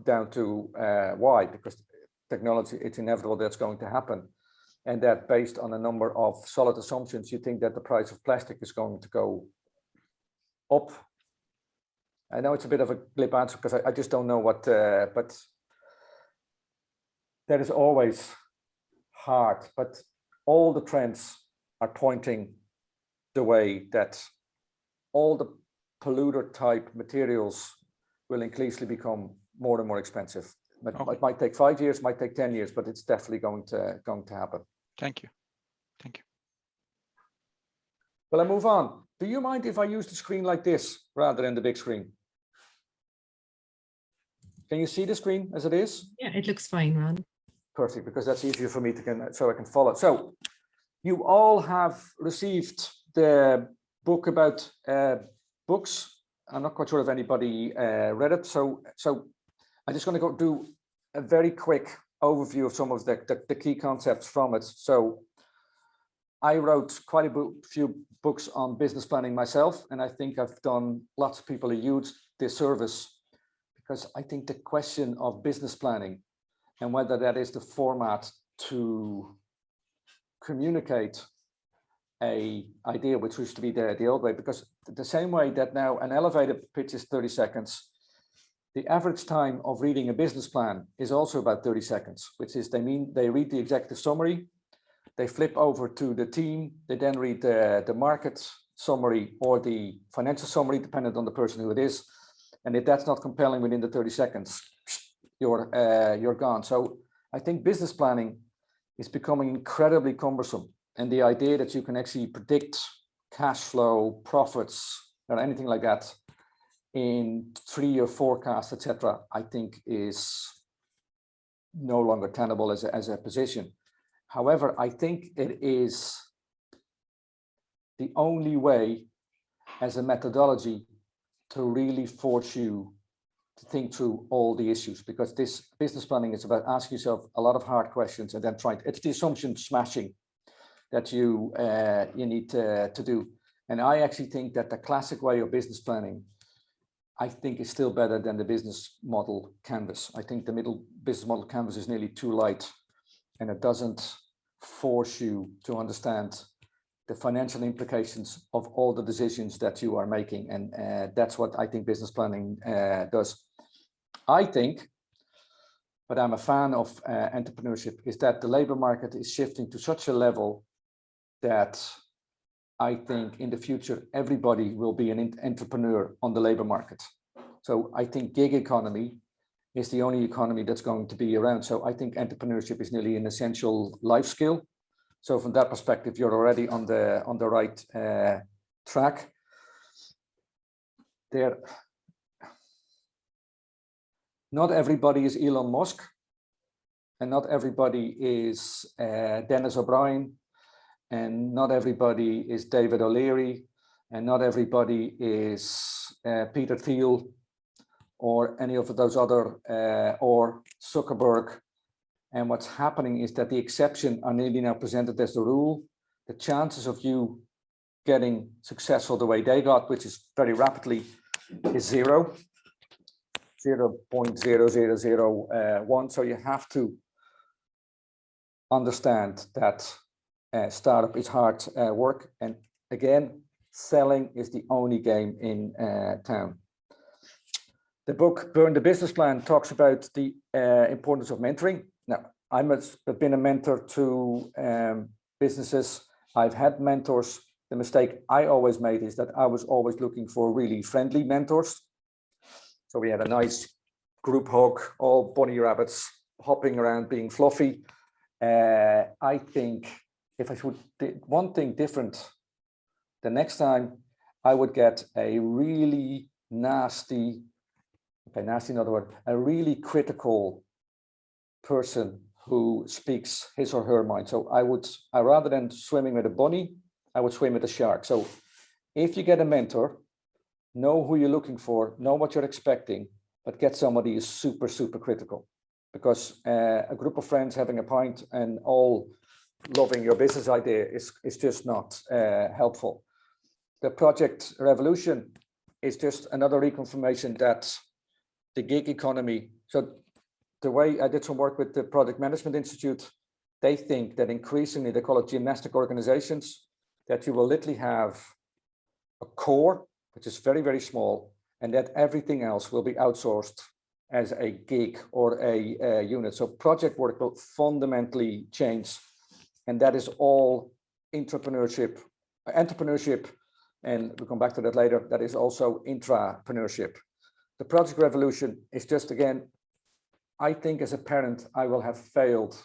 [SPEAKER 2] down to Y, because technology, it's inevitable that's going to happen, and that based on a number of solid assumptions, you think that the price of plastic is going to go up. I know it's a bit of a glib answer because I just don't know what, but that is always hard. But all the trends are pointing the way that all the polluter type materials will increasingly become more and more expensive.
[SPEAKER 7] Okay.
[SPEAKER 2] It might take 5 years, might take 10 years, but it's definitely going to happen.
[SPEAKER 7] Thank you. Thank you.
[SPEAKER 2] Well, I move on. Do you mind if I use the screen like this rather than the big screen? Can you see the screen as it is?
[SPEAKER 5] Yeah, it looks fine, Ron.
[SPEAKER 2] Perfect, because that's easier for me to so I can follow. So you all have received the book about books. I'm not quite sure if anybody read it. So I'm just going to go do a very quick overview of some of the key concepts from it. So I wrote quite a few books on business planning myself, and I think I've done lots of people a huge disservice, because I think the question of business planning and whether that is the format to communicate a idea which used to be the old way, because the same way that now an elevator pitch is 30 seconds, the average time of reading a business plan is also about 30 seconds, which is they read the executive summary, they flip over to the team, they then read the market summary or the financial summary, depending on the person who it is. And if that's not compelling within the 30 seconds, you're gone. So I think business planning is becoming incredibly cumbersome. And the idea that you can actually predict cash flow, profits, or anything like that in 3-year forecasts, etc., I think is no longer tenable as a position. However, I think it is the only way as a methodology to really force you to think through all the issues, because this business planning is about asking yourself a lot of hard questions and then trying. It's the assumption smashing that you need to do. And I actually think that the classic way of business planning, I think, is still better than the business model canvas. I think the middle business model canvas is nearly too light, and it doesn't force you to understand the financial implications of all the decisions that you are making. And that's what I think business planning does. I think, but I'm a fan of entrepreneurship, is that the labor market is shifting to such a level that I think in the future, everybody will be an entrepreneur on the labor market. So I think gig economy is the only economy that's going to be around. So I think entrepreneurship is nearly an essential life skill. So from that perspective, you're already on the right track. Not everybody is Elon Musk, and not everybody is Dennis O'Brien, and not everybody is David O'Leary, and not everybody is Peter Thiel, or any of those other, or Zuckerberg. And what's happening is that the exception are nearly now presented as the rule. The chances of you getting successful the way they got, which is very rapidly, is 0.0001. So you have to understand that startup is hard work. And again, selling is the only game in town. The book, Burn the Business Plan, talks about the importance of mentoring. Now, I've been a mentor to businesses. I've had mentors. The mistake I always made is that I was always looking for really friendly mentors. So we had a nice group hug, all bunny rabbits hopping around being fluffy. I think if I should do one thing different, the next time I would get a really nasty, nasty, in other words, a really critical person who speaks his or her mind. So I rather than swimming with a bunny, I would swim with a shark. So if you get a mentor, know who you're looking for, know what you're expecting, but get somebody who's super, super critical. Because a group of friends having a pint and all loving your business idea is just not helpful. The project revolution is just another reconfirmation that the gig economy, so the way I did some work with the Product Management Institute, they think that increasingly, they call it gymnastic organizations, that you will literally have a core, which is very, very small, and that everything else will be outsourced as a gig or a unit. So project work will fundamentally change. And that is all entrepreneurship, and we'll come back to that later. That is also intrapreneurship. The project revolution is just, again, I think as a parent, I will have failed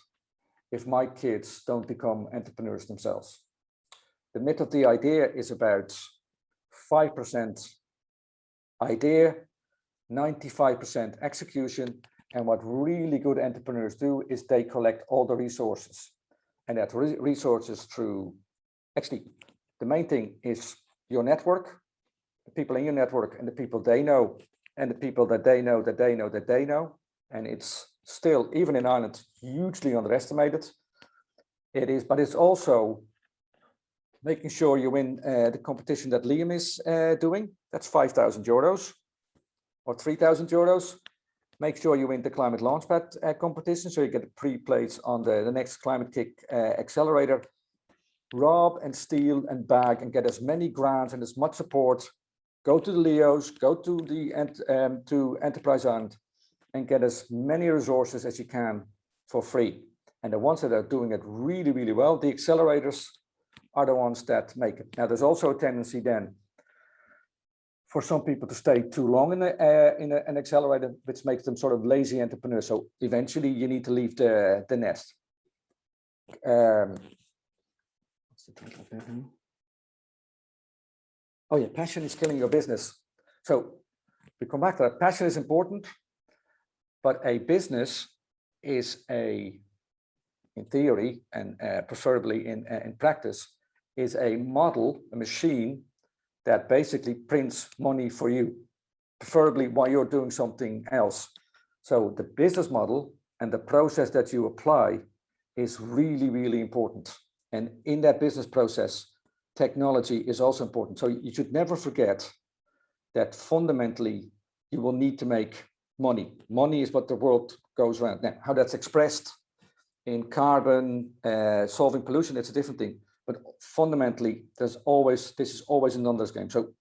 [SPEAKER 2] if my kids don't become entrepreneurs themselves. The myth of the idea is about 5% idea, 95% execution. And what really good entrepreneurs do is they collect all the resources. And that resources through, actually, the main thing is your network, the people in your network, and the people they know, and the people that they know, that they know, that they know. And it's still, even in Ireland, hugely underestimated. It is, but it's also making sure you win the competition that Liam is doing. That's 5,000 euros or 3,000 euros. Make sure you win the Climate Launchpad competition, so you get a pre-place on the next Climate Kick accelerator. Rob and steal and bag and get as many grants and as much support. Go to the Leos, go to the to Enterprise Island, and get as many resources as you can for free. And the ones that are doing it really, really well, the accelerators, are the ones that make it. Now, there's also a tendency then for some people to stay too long in an accelerator, which makes them sort of lazy entrepreneurs. So eventually you need to leave the nest. What's the title of that? Oh yeah, passion is killing your business. So we come back to that. Passion is important, but a business is in theory and preferably in practice, is a model, a machine that basically prints money for you. preferably while you're doing something else. So the business model and the process that you apply is really, really important. And in that business process, technology is also important. So you should never forget that fundamentally you will need to make money. Money is what the world goes around. Now, how that's expressed in carbon, solving pollution, it's a different thing. But fundamentally, this is always a numbers game. So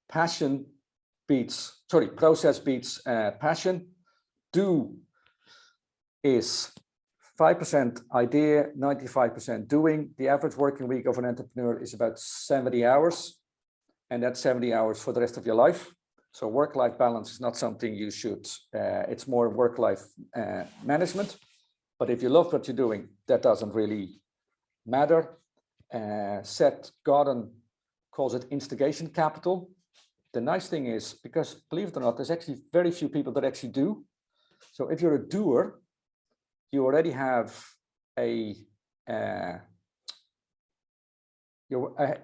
[SPEAKER 2] process beats passion. Do is 5% idea, 95% doing. The average working week of an entrepreneur is about 70 hours, and that's 70 hours for the rest of your life. So work-life balance is not something you should, it's more work-life management. But if you love what you're doing, that doesn't really matter. Seth Godin calls it instigation capital. The nice thing is, because believe it or not, there's actually very few people that actually do. So if you're a doer, you already have you're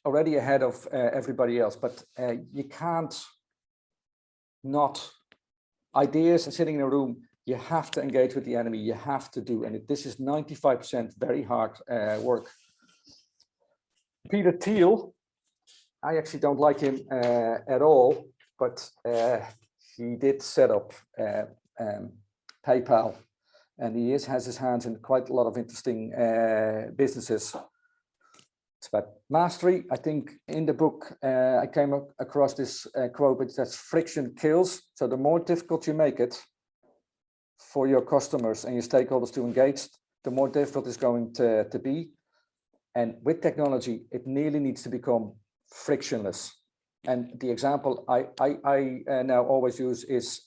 [SPEAKER 2] already ahead of everybody else, but you can't not. Ideas are sitting in a room, you have to engage with the enemy, you have to do, and this is 95% very hard work. Peter Thiel, I actually don't like him at all, but he did set up PayPal, and he has his hands in quite a lot of interesting businesses. It's about mastery. I think in the book, I came across this quote, which says friction kills. So the more difficult you make it for your customers and your stakeholders to engage, the more difficult it's going to be. And with technology, it nearly needs to become frictionless. And the example I now always use is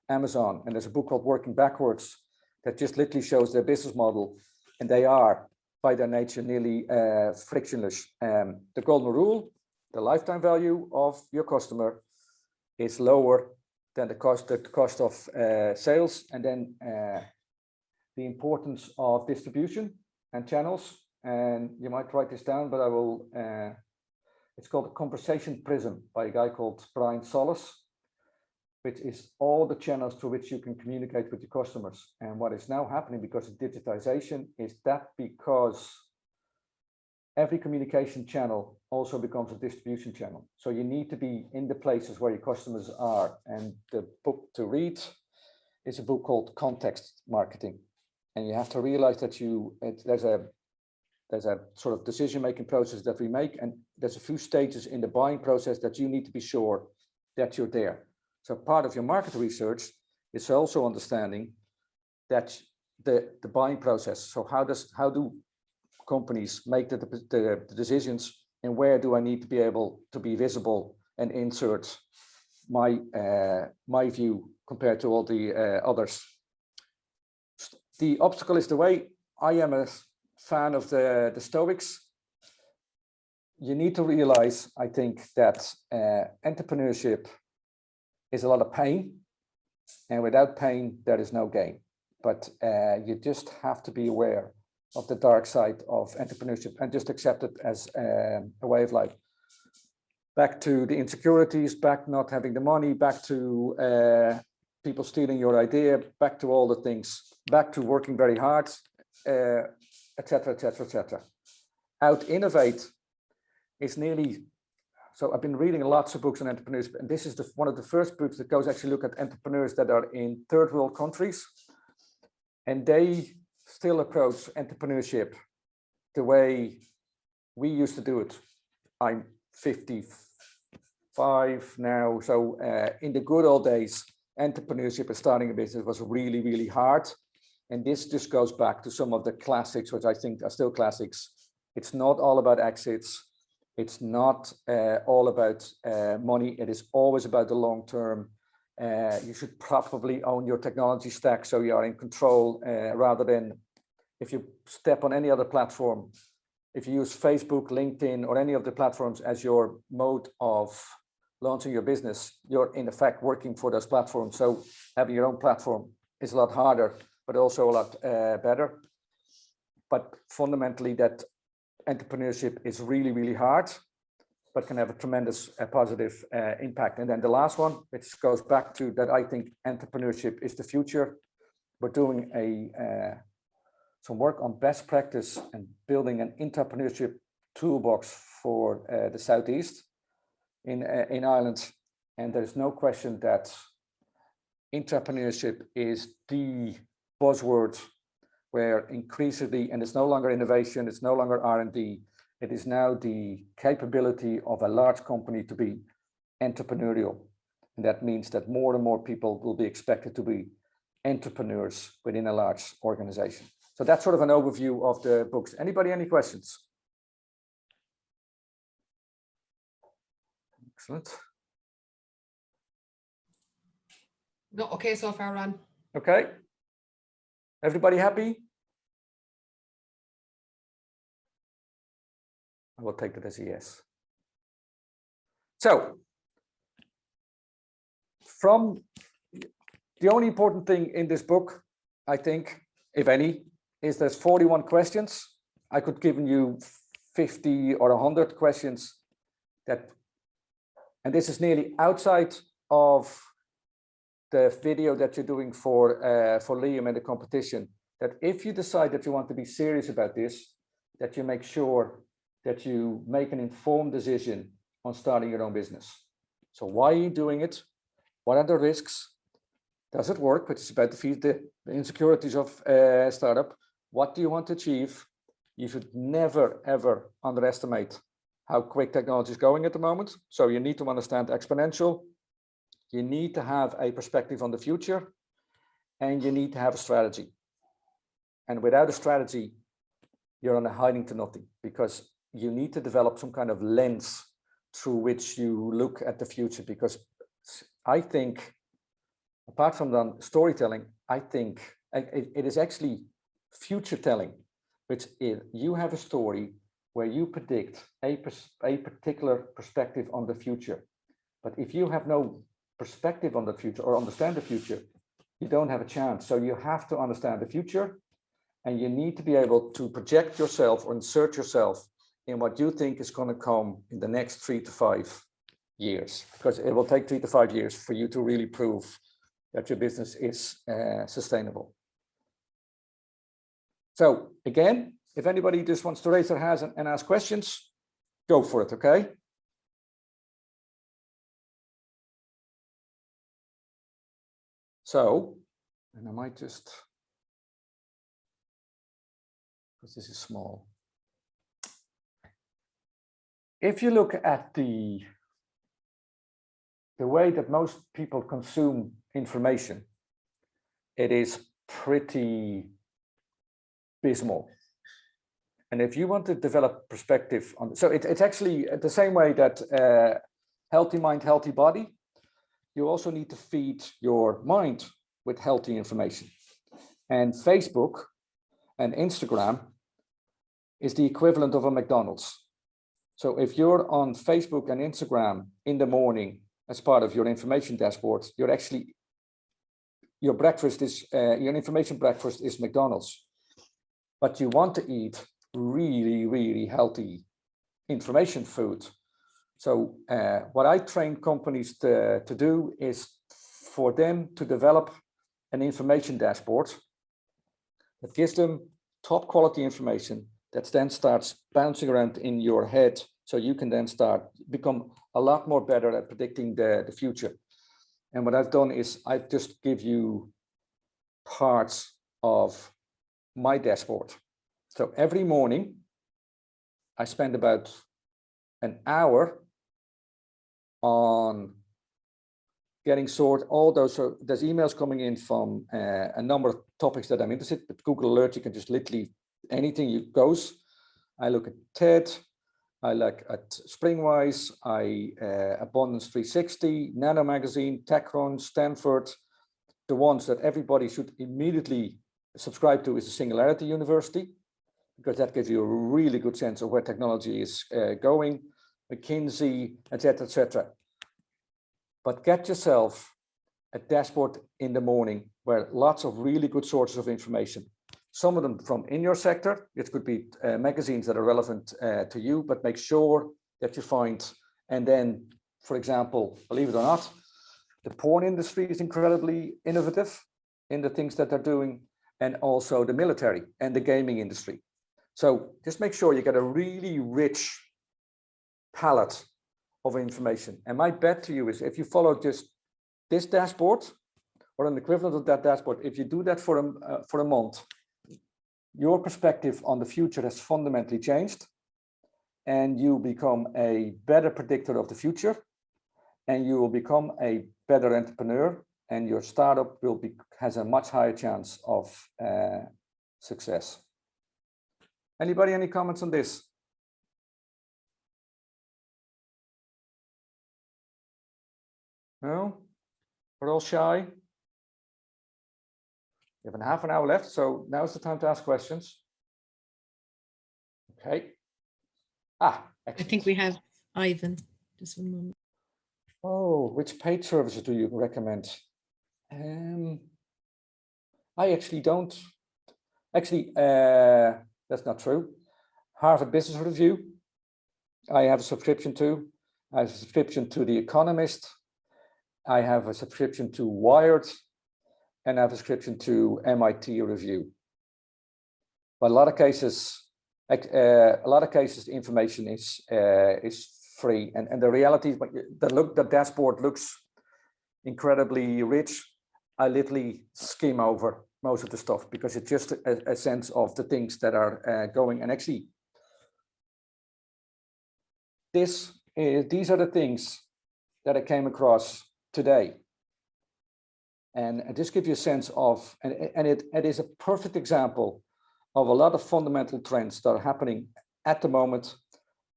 [SPEAKER 2] Amazon. And there's a book called Working Backwards that just literally shows their business model. And they are, by their nature, nearly frictionless. The golden rule, the lifetime value of your customer is lower than the cost of sales. And then the importance of distribution and channels. And you might write this down, but I will, it's called the Conversation Prism by a guy called Brian Solis, which is all the channels through which you can communicate with your customers. And what is now happening because of digitization is that because every communication channel also becomes a distribution channel. So you need to be in the places where your customers are. And the book to read is a book called Context Marketing. And you have to realize that there's a sort of decision-making process that we make, and there's a few stages in the buying process that you need to be sure that you're there. So part of your market research is also understanding that the buying process. So how do companies make the decisions, and where do I need to be able to be visible and insert my view compared to all the others? The obstacle is the way. I am a fan of the Stoics. You need to realize, I think, that entrepreneurship is a lot of pain, and without pain, there is no gain. But you just have to be aware of the dark side of entrepreneurship and just accept it as a way of life. Back to the insecurities, back not having the money, back to people stealing your idea, back to all the things, back to working very hard, etc., etc., etc. Out-innovate is nearly, so I've been reading lots of books on entrepreneurs, and this is one of the first books that goes actually look at entrepreneurs that are in third world countries, and they still approach entrepreneurship the way we used to do it. I'm 55 now, so in the good old days, entrepreneurship and starting a business was really, really hard. And this just goes back to some of the classics, which I think are still classics. It's not all about exits. It's not all about money. It is always about the long term. You should probably own your technology stack so you are in control rather than if you step on any other platform. If you use Facebook, LinkedIn, or any of the platforms as your mode of launching your business, you're in effect working for those platforms. So having your own platform is a lot harder, but also a lot better. But fundamentally, that entrepreneurship is really, really hard. but can have a tremendous positive impact. And then the last one, which goes back to that, I think entrepreneurship is the future. We're doing some work on best practice and building an entrepreneurship toolbox for the Southeast in Ireland. And there's no question that entrepreneurship is the buzzword where increasingly, and it's no longer innovation, it's no longer R&D, it is now the capability of a large company to be entrepreneurial. And that means that more and more people will be expected to be entrepreneurs within a large organization. So that's sort of an overview of the books. Anybody, any questions? Excellent.
[SPEAKER 3] No, okay so far, Ron.
[SPEAKER 2] Okay. Everybody happy? I will take that as a yes. So, from the only important thing in this book, I think, if any, is there's 41 questions. I could give you 50 or 100 questions that, and this is nearly outside of the video that you're doing for Liam and the competition, that if you decide that you want to be serious about this, that you make sure that you make an informed decision on starting your own business. So why are you doing it? What are the risks? Does it work? Which is about to feed the insecurities of startup. What do you want to achieve? You should never, ever underestimate how quick technology is going at the moment. So you need to understand exponential. You need to have a perspective on the future, and you need to have a strategy. And without a strategy, you're on a hiding to nothing, because you need to develop some kind of lens through which you look at the future. Because I think, apart from the storytelling, I think it is actually future telling, which is you have a story where you predict a particular perspective on the future. But if you have no perspective on the future or understand the future, you don't have a chance. So you have to understand the future, and you need to be able to project yourself or insert yourself in what you think is going to come in the next 3 to 5 years, because it will take 3 to 5 years for you to really prove that your business is sustainable. So again, if anybody just wants to raise their hands and ask questions, go for it, okay? So, and I might just, because this is small. If you look at the way that most people consume information, it is pretty abysmal. And if you want to develop perspective on, so it's actually the same way that healthy mind, healthy body. You also need to feed your mind with healthy information. And Facebook and Instagram is the equivalent of a McDonald's. So if you're on Facebook and Instagram in the morning as part of your information dashboard, you're actually, your breakfast is, your information breakfast is McDonald's. But you want to eat really, really healthy information food. So what I train companies to do is for them to develop an information dashboard that gives them top quality information that then starts bouncing around in your head, so you can then become a lot more better at predicting the future. And what I've done is I've just give you parts of my dashboard. So every morning I spend about an hour on getting sorted all those. So there's emails coming in from a number of topics that I'm interested in. But Google Alert, you can just literally anything goes. I look at TED, I look at Springwise, Abundance 360, Nano Magazine, TechRun, Stanford. The ones that everybody should immediately subscribe to is the Singularity University, because that gives you a really good sense of where technology is going. McKinsey, etc., etc. But get yourself a dashboard in the morning where lots of really good sources of information. Some of them from in your sector. It could be magazines that are relevant to you, but make sure that you find And then, for example, believe it or not, the porn industry is incredibly innovative in the things that they're doing, and also the military and the gaming industry. So just make sure you get a really rich palette of information. And my bet to you is if you follow just this dashboard or an equivalent of that dashboard, if you do that for a month, your perspective on the future has fundamentally changed, and you become a better predictor of the future, and you will become a better entrepreneur, and your startup has a much higher chance of success. Anybody, any comments on this? No? We're all shy. We have half an hour left, so now is the time to ask questions. Okay. Excellent.
[SPEAKER 5] I think we have Ivan. Just one moment.
[SPEAKER 2] Oh, which paid services do you recommend? I actually don't. Actually, that's not true. Harvard Business Review, I have a subscription to. I have a subscription to The Economist. I have a subscription to Wired, and I have a subscription to MIT Review. But a lot of cases, the information is free, and the reality is, the dashboard looks incredibly rich. I literally skim over most of the stuff because it's just a sense of the things that are going. And actually, these are the things that I came across today, and just give you a sense of, and it is a perfect example of a lot of fundamental trends that are happening at the moment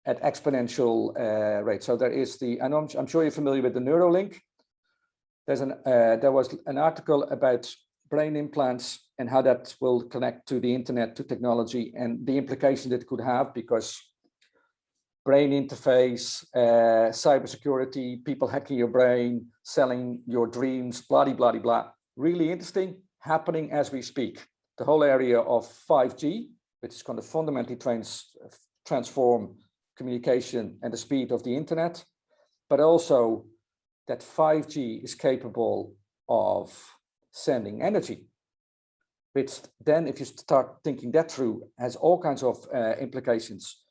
[SPEAKER 2] at exponential rates. So there is and I'm sure you're familiar with the Neuralink. There was an article about brain implants and how that will connect to the internet, to technology, and the implication that it could have, because brain interface, cybersecurity, people hacking your brain, selling your dreams, blah, blah, blah. Really interesting, happening as we speak. The whole area of 5G, which is going to fundamentally transform communication and the speed of the internet, but also that 5G is capable of sending energy, which then, if you start thinking that through, has all kinds of implications.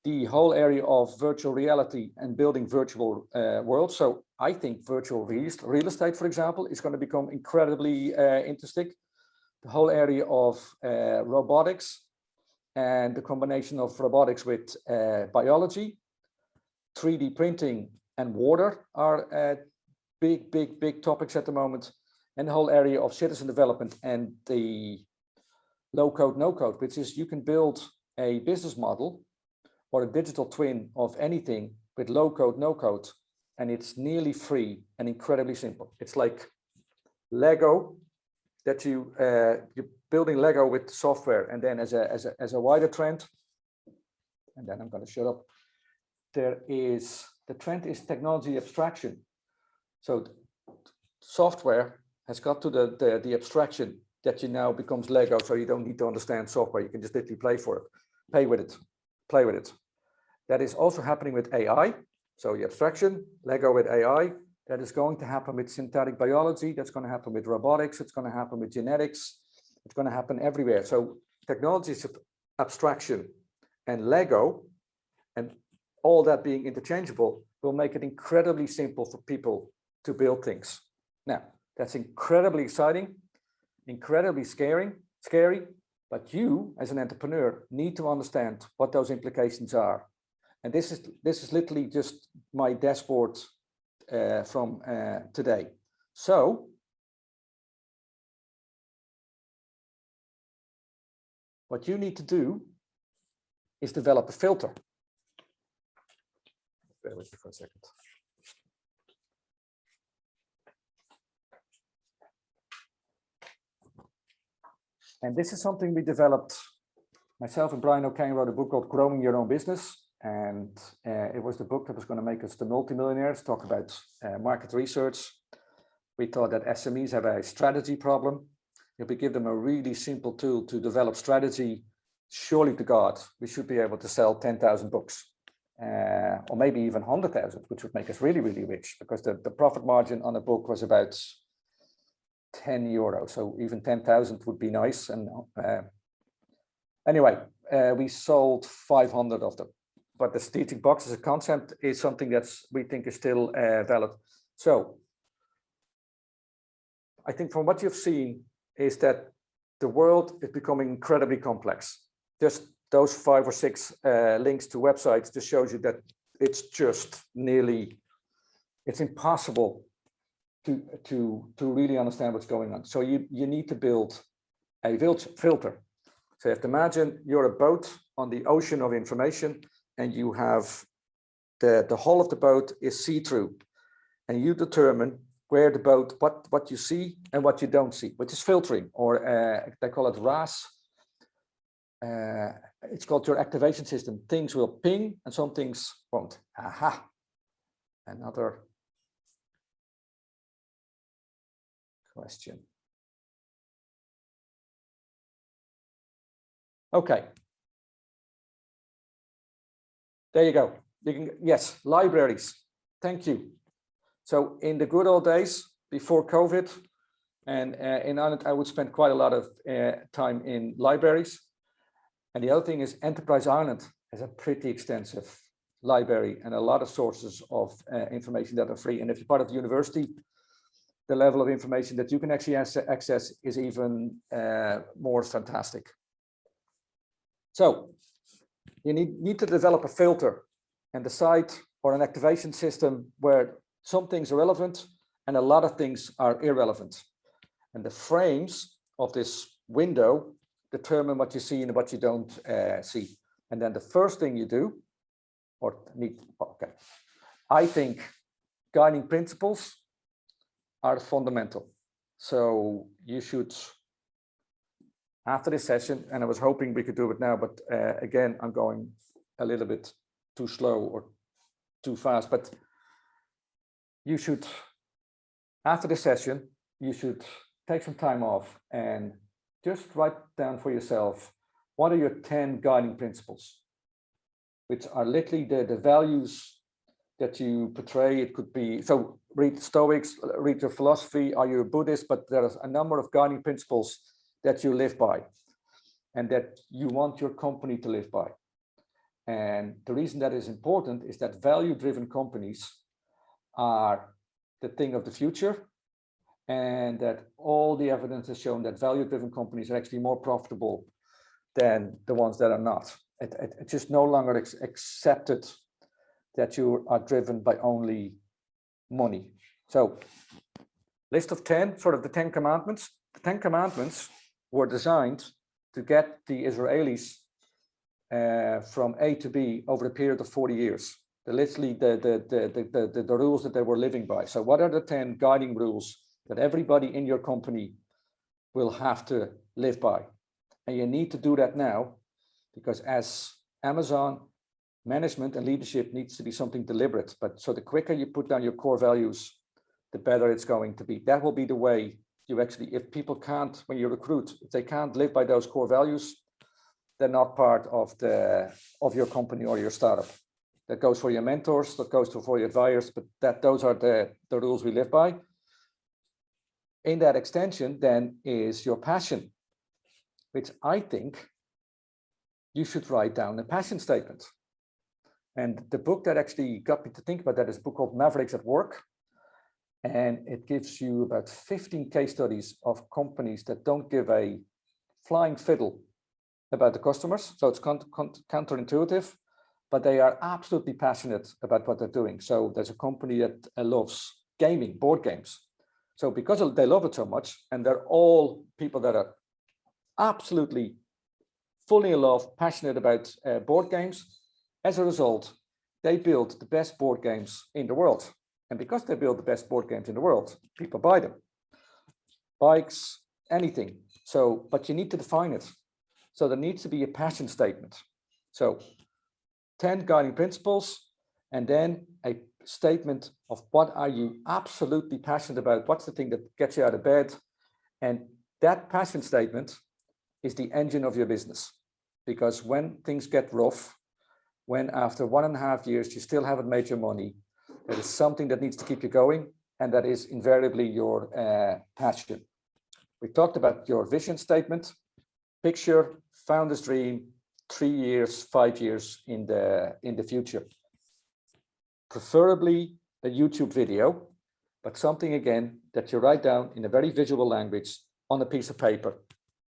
[SPEAKER 2] The whole area of virtual reality and building virtual worlds. So I think virtual real estate, for example, is going to become incredibly interesting. The whole area of robotics and the combination of robotics with biology, 3D printing and water are big topics at the moment. And the whole area of citizen development and the low code, no code, which is you can build a business model or a digital twin of anything with low code, no code, and it's nearly free and incredibly simple. It's like Lego, that you're building Lego with software, and then as a wider trend, and then I'm going to shut up. The trend is technology abstraction. So software has got to the abstraction that you now becomes Lego, so you don't need to understand software. You can just literally play with it. That is also happening with AI. So the abstraction, Lego with AI, that is going to happen with synthetic biology. That's going to happen with robotics. It's going to happen with genetics. It's going to happen everywhere. So technology is abstraction and Lego, and all that being interchangeable, will make it incredibly simple for people to build things. Now, that's incredibly exciting, incredibly scary, but you as an entrepreneur need to understand what those implications are. And this is literally just my dashboard from today. So what you need to do is develop a filter. Bear with me for a second. And this is something we developed. Myself and Brian O'Kane wrote a book called Growing Your Own Business. And it was the book that was going to make us the multimillionaires, talk about market research. We thought that SMEs have a strategy problem. If we give them a really simple tool to develop strategy, surely to God, we should be able to sell 10,000 books. or maybe even 100,000, which would make us really, really rich, because the profit margin on a book was about 10 euros. So even 10,000 would be nice. And anyway, we sold 500 of them. But the strategic box as a concept is something that's we think is still valid. So I think from what you've seen is that the world is becoming incredibly complex. Just those 5 or 6 links to websites just shows you that it's just nearly, it's impossible to really understand what's going on. So you need to build a filter. So you have to imagine you're a boat on the ocean of information, and you have the hull of the boat is see-through, and you determine where the boat, what you see and what you don't see, which is filtering, or they call it RAS. It's called your activation system. Things will ping and some things won't. Aha, another question. Okay. There you go. You can, yes, libraries. Thank you. So in the good old days before COVID, and in Ireland, I would spend quite a lot of time in libraries. And the other thing is Enterprise Ireland has a pretty extensive library and a lot of sources of information that are free. And if you're part of the university, the level of information that you can actually access is even more fantastic. So you need to develop a filter and decide, or an activation system, where some things are relevant and a lot of things are irrelevant. And the frames of this window determine what you see and what you don't see. And then the first thing you do, or need, okay, I think guiding principles are fundamental. So you should, after this session, and I was hoping we could do it now, but again, I'm going a little bit too slow or too fast, but you should, after the session, you should take some time off and just write down for yourself, what are your 10 guiding principles, which are literally the values that you portray. It could be, so read Stoics, read your philosophy, are you a Buddhist, but there's a number of guiding principles that you live by and that you want your company to live by. And the reason that is important is that value-driven companies are the thing of the future, and that all the evidence has shown that value-driven companies are actually more profitable than the ones that are not. It's just no longer accepted that you are driven by only money. So, list of 10, sort of the 10 commandments. The 10 commandments were designed to get the Israelis from A to B over a period of 40 years. Literally the rules that they were living by. So what are the 10 guiding rules that everybody in your company will have to live by? And you need to do that now, because as Amazon, management and leadership needs to be something deliberate. But so the quicker you put down your core values, the better it's going to be. That will be the way you actually, if people can't, when you recruit, if they can't live by those core values, they're not part of your company or your startup. That goes for your mentors, that goes for your advisors, but those are the rules we live by. In that extension then is your passion, which I think you should write down a passion statement. And the book that actually got me to think about that is a book called Mavericks at Work. And it gives you about 15 case studies of companies that don't give a flying fiddle about the customers. So it's counterintuitive, but they are absolutely passionate about what they're doing. So there's a company that loves gaming, board games. So because they love it so much, and they're all people that are absolutely fully in love, passionate about board games, as a result, they build the best board games in the world. And because they build the best board games in the world, people buy them. Bikes, anything. So, but you need to define it. So there needs to be a passion statement. So 10 guiding principles, and then a statement of what are you absolutely passionate about? What's the thing that gets you out of bed? And that passion statement is the engine of your business. Because when things get rough, when after 1.5 years, you still haven't made your money. There is something that needs to keep you going, and that is invariably your passion. We talked about your vision statement, picture, founder's dream, 3 years, 5 years in the future. Preferably a YouTube video, but something again that you write down in a very visual language on a piece of paper.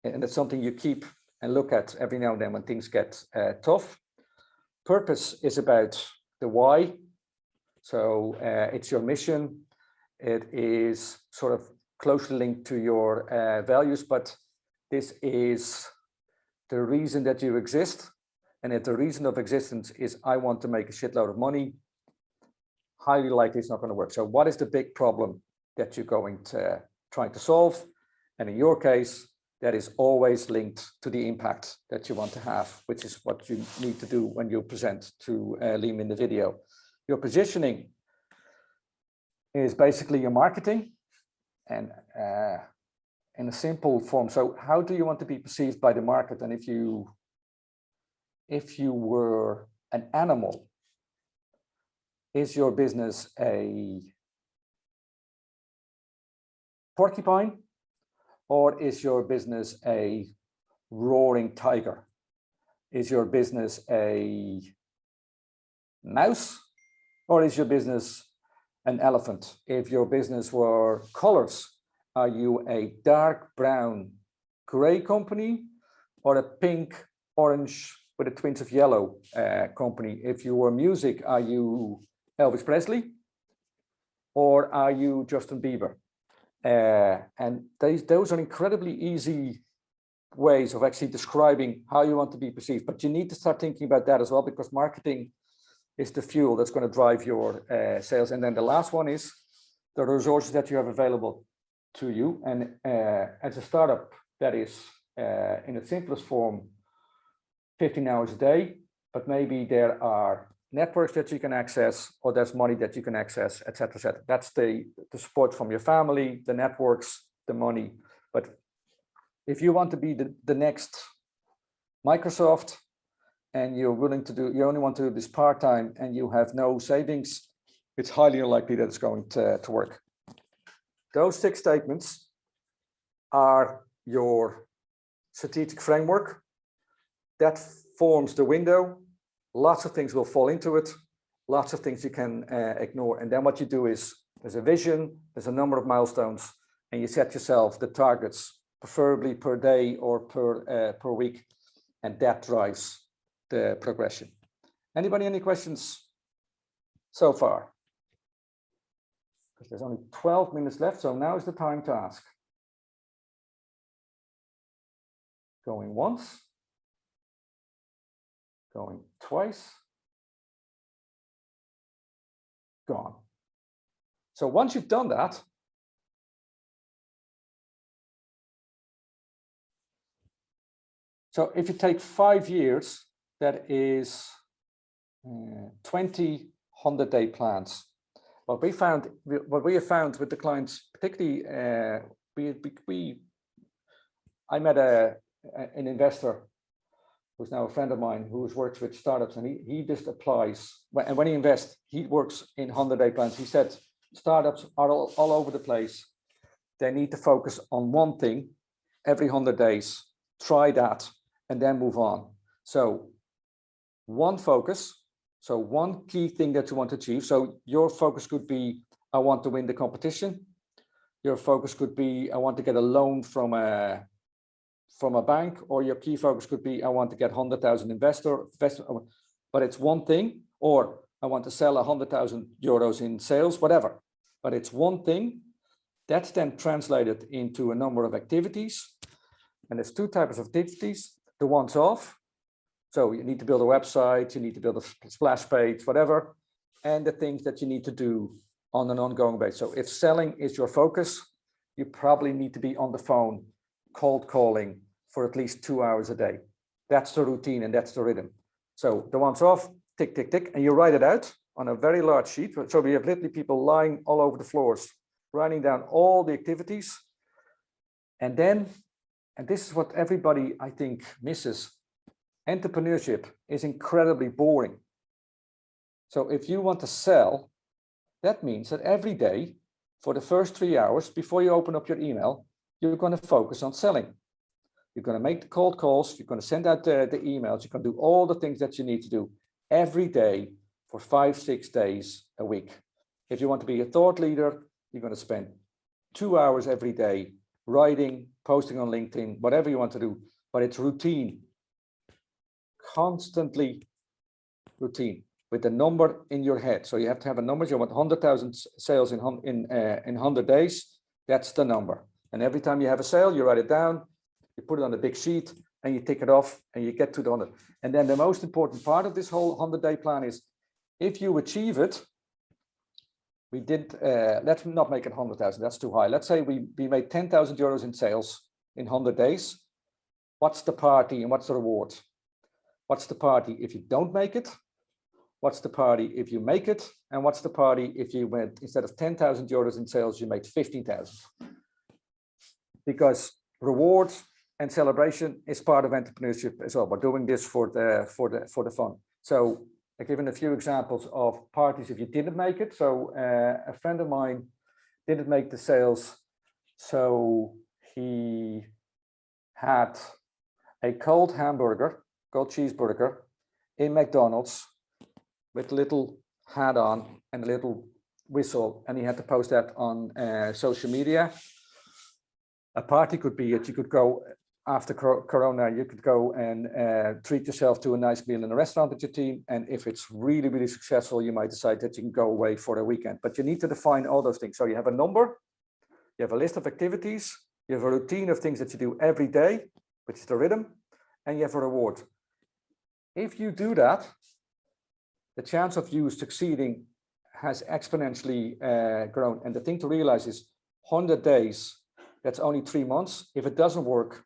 [SPEAKER 2] And it's something you keep and look at every now and then when things get tough. Purpose is about the why. So it's your mission. It is sort of closely linked to your values, but this is the reason that you exist. And if the reason of existence is I want to make a shitload of money, highly likely it's not going to work. So what is the big problem that you're going to try to solve? And in your case, that is always linked to the impact that you want to have, which is what you need to do when you present to Liam in the video. Your positioning is basically your marketing, and in a simple form. So how do you want to be perceived by the market? And if you were an animal, is your business a porcupine, or is your business a roaring tiger? Is your business a mouse, or is your business an elephant? If your business were colors, are you a dark brown gray company, or a pink orange with a twinge of yellow company? If you were music, are you Elvis Presley, or are you Justin Bieber? And those are incredibly easy ways of actually describing how you want to be perceived. But you need to start thinking about that as well, because marketing is the fuel that's going to drive your sales. And then the last one is the resources that you have available to you. And as a startup, that is in its simplest form, 15 hours a day, but maybe there are networks that you can access, or there's money that you can access, et cetera, et cetera. That's the support from your family, the networks, the money. But if you want to be the next Microsoft, and you're willing to you only want to do this part-time, and you have no savings, it's highly unlikely that it's going to work. Those 6 statements are your strategic framework. That forms the window. Lots of things will fall into it. Lots of things you can ignore. And then what you do is there's a vision, there's a number of milestones, and you set yourself the targets, preferably per day or per week. And that drives the progression. Anybody, any questions so far? Because there's only 12 minutes left, so now is the time to ask. Going once. Going twice. Gone. So once you've done that, so if you take 5 years, that is 20 100-day plans. What we have found with the clients, particularly, I met an investor who's now a friend of mine who works with startups, and he just applies, and when he invests, he works in 100-day plans. He said startups are all over the place. They need to focus on one thing every 100 days, try that, and then move on. So one focus, so one key thing that you want to achieve. So your focus could be, I want to win the competition. Your focus could be, I want to get a loan from a bank, or your key focus could be, I want to get 100,000 investor, but it's one thing, or I want to sell 100,000 euros in sales, whatever, but it's one thing. That's then translated into a number of activities. And there's 2 types of activities, the ones off. So you need to build a website, you need to build a splash page, whatever, and the things that you need to do on an ongoing basis. So if selling is your focus, you probably need to be on the phone, cold calling for at least 2 hours a day. That's the routine and that's the rhythm. So the ones off, tick, tick, tick, and you write it out on a very large sheet. So we have literally people lying all over the floors, writing down all the activities. And then, and this is what everybody, I think, misses, entrepreneurship is incredibly boring. So if you want to sell, that means that every day for the first 3 hours before you open up your email, you're going to focus on selling. You're going to make the cold calls, you're going to send out the emails, you're going to do all the things that you need to do every day for 5-6 days a week. If you want to be a thought leader, you're going to spend 2 hours every day writing, posting on LinkedIn, whatever you want to do, but it's routine, constantly routine with a number in your head. So you have to have a number. You want 100,000 sales in 100 days. That's the number. And every time you have a sale, you write it down, you put it on a big sheet, and you tick it off, and you get to the 100. And then the most important part of this whole 100-day plan is, if you achieve it, we did. Let's not make it 100,000. That's too high. Let's say we made 10,000 euros in sales in 100 days. What's the party and what's the reward? What's the party if you don't make it? What's the party if you make it? And what's the party if you went, instead of 10,000 euros in sales, you made 15,000? Because reward and celebration is part of entrepreneurship as well. We're doing this for the fun. So I've given a few examples of parties if you didn't make it. So a friend of mine didn't make the sales, so he had a cold cheeseburger in McDonald's with a little hat on and a little whistle, and he had to post that on social media. A party could be it. You could go after Corona, you could go and treat yourself to a nice meal in a restaurant with your team. And if it's really, really successful, you might decide that you can go away for a weekend. But you need to define all those things. So you have a number, you have a list of activities, you have a routine of things that you do every day, which is the rhythm, and you have a reward. If you do that, the chance of you succeeding has exponentially grown. And the thing to realize is 100 days, that's only 3 months. If it doesn't work,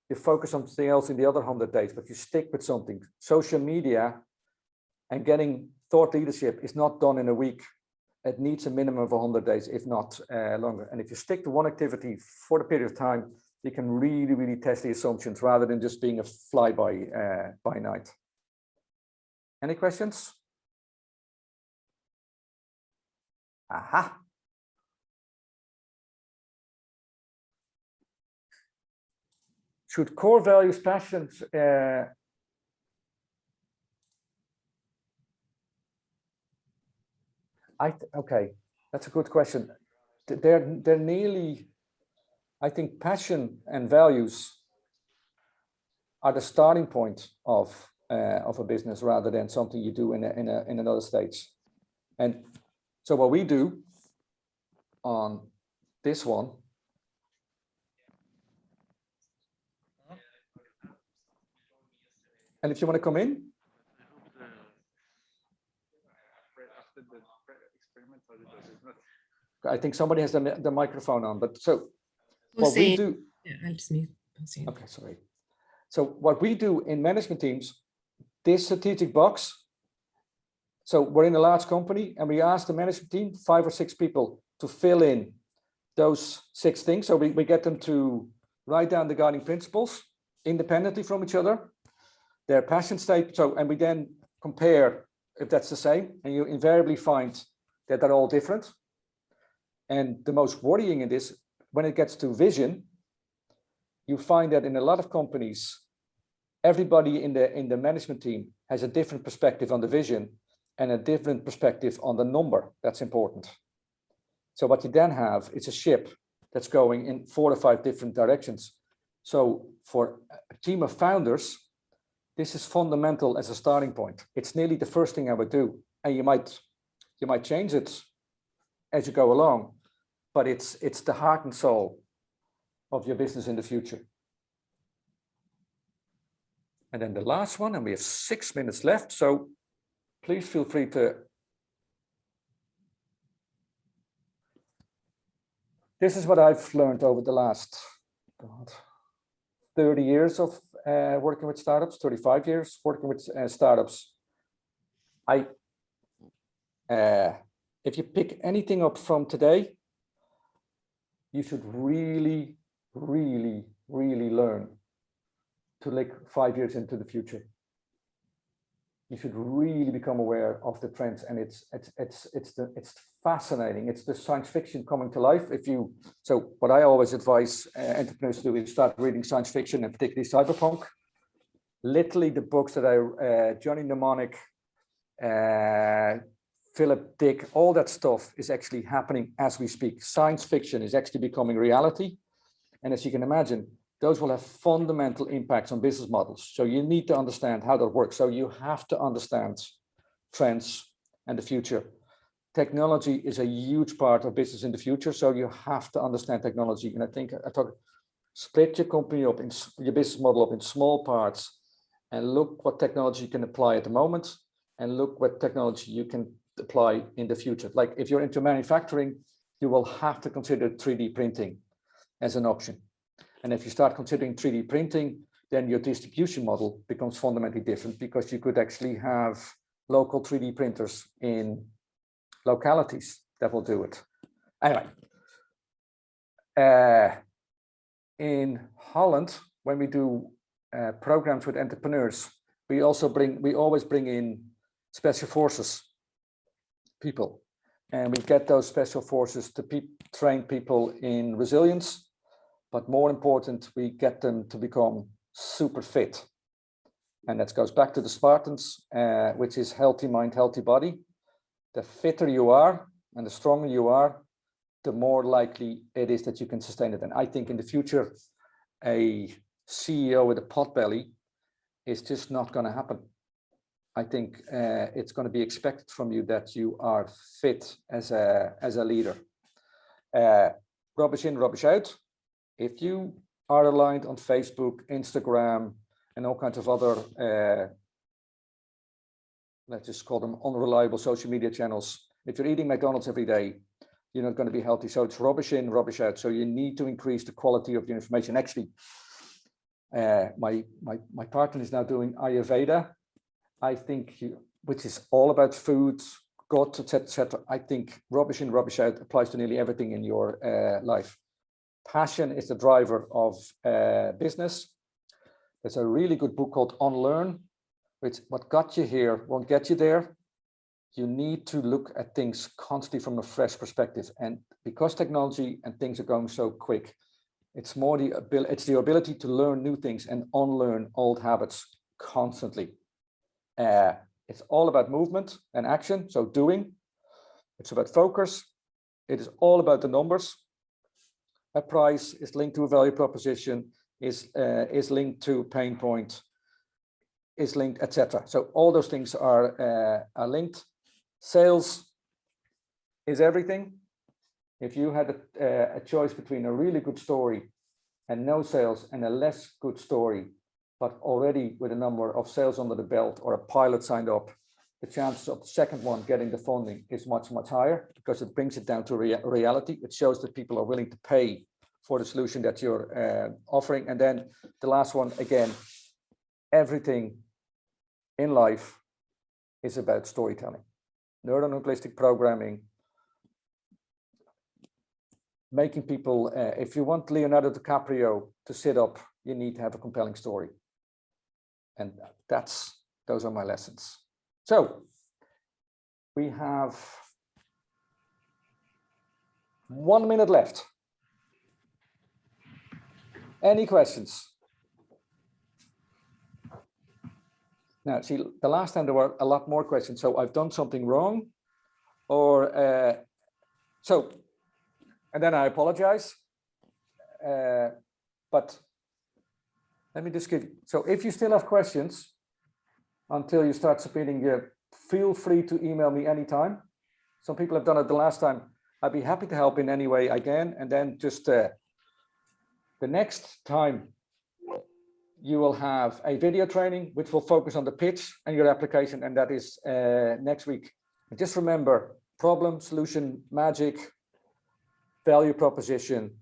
[SPEAKER 2] you focus on something else in the other 100 days, but you stick with something. Social media and getting thought leadership is not done in a week. It needs a minimum of 100 days, if not longer. And if you stick to one activity for the period of time, you can really, really test the assumptions rather than just being a fly by night. Any questions? Aha. Should core values, passions, okay, that's a good question. They're nearly, I think passion and values are the starting point of a business rather than something you do in another stage. And so what we do on this one, and if you want to come in, I think somebody has the microphone on, but so what we do.
[SPEAKER 5] Yeah, I'll just mute.
[SPEAKER 2] Okay, sorry. So what we do in management teams, this strategic box. So we're in a large company and we ask the management team, 5 or 6 people, to fill in those 6 things. So we get them to write down the guiding principles independently from each other, their passion state. So, and we then compare if that's the same, and you invariably find that they're all different. And the most worrying in this, when it gets to vision, you find that in a lot of companies, everybody in the management team has a different perspective on the vision and a different perspective on the number that's important. So what you then have is a ship that's going in 4 or 5 different directions. So for a team of founders, this is fundamental as a starting point. It's nearly the first thing I would do. And you might change it as you go along, but it's the heart and soul of your business in the future. And then the last one, and we have 6 minutes left, so please feel free to. This is what I've learned over the last 30 years of working with startups, 35 years working with startups. If you pick anything up from today, you should really, really, really learn to look 5 years into the future. you should really become aware of the trends, and it's fascinating. It's the science fiction coming to life. So what I always advise entrepreneurs to do is start reading science fiction, and particularly cyberpunk. Literally the books that Johnny Mnemonic, Philip Dick, all that stuff is actually happening as we speak. Science fiction is actually becoming reality. And as you can imagine, those will have fundamental impacts on business models. So you need to understand how that works. So you have to understand trends and the future. Technology is a huge part of business in the future. So you have to understand technology. And I think split your company up, your business model up in small parts, and look what technology you can apply at the moment, and look what technology you can apply in the future. Like if you're into manufacturing, you will have to consider 3D printing as an option. And if you start considering 3D printing, then your distribution model becomes fundamentally different, because you could actually have local 3D printers in localities that will do it. Anyway, in Holland, when we do programs with entrepreneurs, we always bring in special forces people, and we get those special forces to train people in resilience. But more important, we get them to become super fit. And that goes back to the Spartans, which is healthy mind, healthy body. The fitter you are and the stronger you are, the more likely it is that you can sustain it. And I think in the future, a CEO with a pot belly is just not going to happen. I think it's going to be expected from you that you are fit as a leader. Rubbish in, rubbish out. If you are aligned on Facebook, Instagram, and all kinds of other, let's just call them unreliable social media channels, if you're eating McDonald's every day, you're not going to be healthy. So it's rubbish in, rubbish out. So you need to increase the quality of the information. Actually, my partner is now doing Ayurveda. I think, which is all about foods, gut, etc. I think rubbish in, rubbish out applies to nearly everything in your life. Passion is the driver of business. There's a really good book called Unlearn, which what got you here won't get you there. You need to look at things constantly from a fresh perspective. And because technology and things are going so quick, it's more the ability to learn new things and unlearn old habits constantly. It's all about movement and action, so doing. It's about focus. It is all about the numbers. A price is linked to a value proposition, is linked to a pain point, is linked, etc. So all those things are linked. Sales is everything. If you had a choice between a really good story and no sales, and a less good story, but already with a number of sales under the belt or a pilot signed up, the chances of the second one getting the funding is much, much higher, because it brings it down to reality. It shows that people are willing to pay for the solution that you're offering. And then the last one, again, everything in life is about storytelling. Neurolinguistic programming, making people, if you want Leonardo DiCaprio to sit up, you need to have a compelling story. And those are my lessons. So we have 1 minute left. Any questions? Now, see, the last time there were a lot more questions, so I've done something wrong, or and then I apologize. But let me just give you, so if you still have questions until you start submitting, feel free to email me anytime. Some people have done it the last time. I'd be happy to help in any way I can. And then just the next time you will have a video training, which will focus on the pitch and your application. And that is next week. And just remember, problem, solution, magic, value proposition,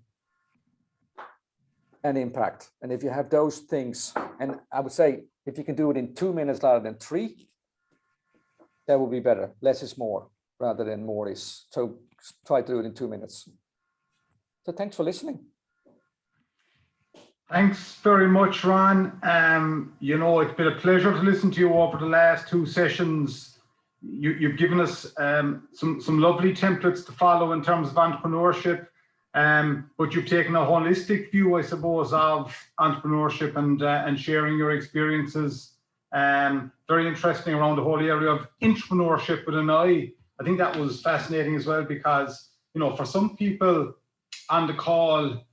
[SPEAKER 2] and impact. And if you have those things, and I would say if you can do it in 2 minutes rather than 3, that will be better. Less is more rather than more is. So try to do it in 2 minutes. So thanks for listening.
[SPEAKER 1] Thanks very much, Ron. You know, it's been a pleasure to listen to you over the last 2 sessions. You've given us some lovely templates to follow in terms of entrepreneurship, but you've taken a holistic view, I suppose, of entrepreneurship and sharing your experiences. Very interesting around the whole area of entrepreneurship with an I. I think that was fascinating as well, because, you know, for some people on the call,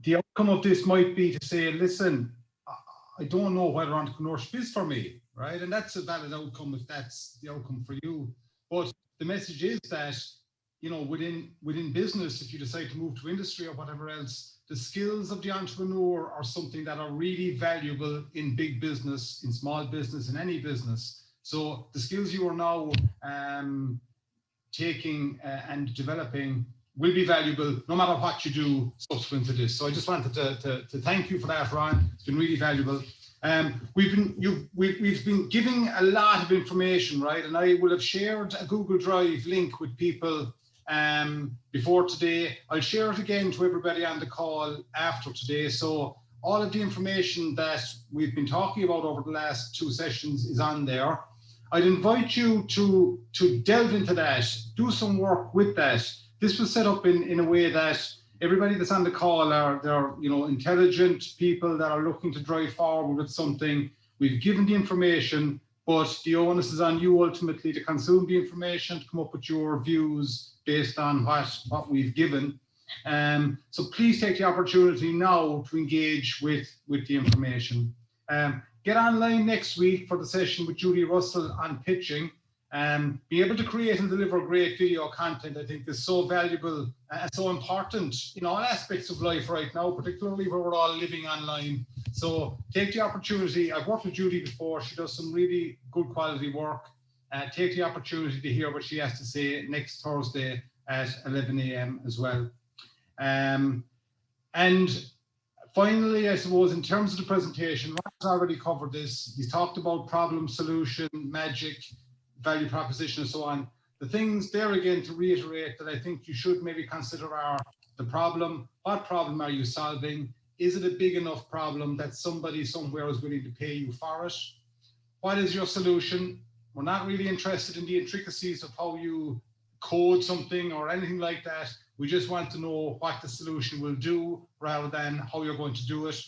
[SPEAKER 1] the outcome of this might be to say, listen, I don't know whether entrepreneurship is for me, right? And that's a valid outcome if that's the outcome for you. But the message is that, you know, within business, if you decide to move to industry or whatever else, the skills of the entrepreneur are something that are really valuable in big business, in small business, in any business. So the skills you are now taking and developing will be valuable no matter what you do subsequent to this. So I just wanted to thank you for that, Ron. It's been really valuable. We've been giving a lot of information, right? And I will have shared a Google Drive link with people before today. I'll share it again to everybody on the call after today. So all of the information that we've been talking about over the last 2 sessions is on there. I'd invite you to delve into that, do some work with that. This was set up in a way that everybody that's on the call they're you know, intelligent people that are looking to drive forward with something. We've given the information, but the onus is on you ultimately to consume the information, to come up with your views based on what we've given. So please take the opportunity now to engage with the information. Get online next week for the session with Judy Russell on pitching. Be able to create and deliver great video content, I think, is so valuable and so important in all aspects of life right now, particularly where we're all living online. So take the opportunity. I've worked with Judy before. She does some really good quality work. Take the opportunity to hear what she has to say next Thursday at 11 a.m. as well. And finally, I suppose, in terms of the presentation, Ron's already covered this. He's talked about problem, solution, magic, value proposition, and so on. The things there again to reiterate that I think you should maybe consider are the problem. What problem are you solving? Is it a big enough problem that somebody somewhere is willing to pay you for it? What is your solution? We're not really interested in the intricacies of how you code something or anything like that. We just want to know what the solution will do rather than how you're going to do it.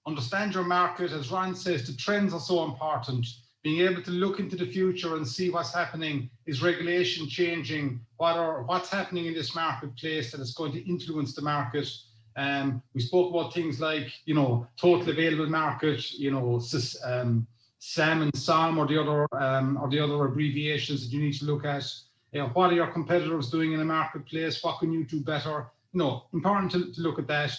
[SPEAKER 1] Understand your market. As Ron says, the trends are so important. Being able to look into the future and see what's happening. Is regulation changing? What's happening in this marketplace that is going to influence the market? We spoke about things like, you know, total available market, you know, SAM and SOM or the other abbreviations that you need to look at. You know, what are your competitors doing in the marketplace? What can you do better? You know, important to look at that.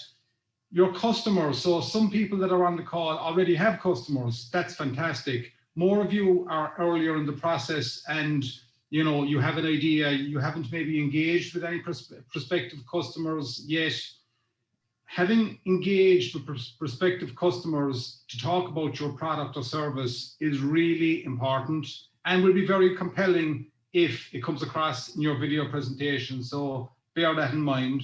[SPEAKER 1] Your customers. So some people that are on the call already have customers. That's fantastic. More of you are earlier in the process and, you know, you have an idea, you haven't maybe engaged with any prospective customers yet. Having engaged with prospective customers to talk about your product or service is really important and will be very compelling if it comes across in your video presentation. So bear that in mind.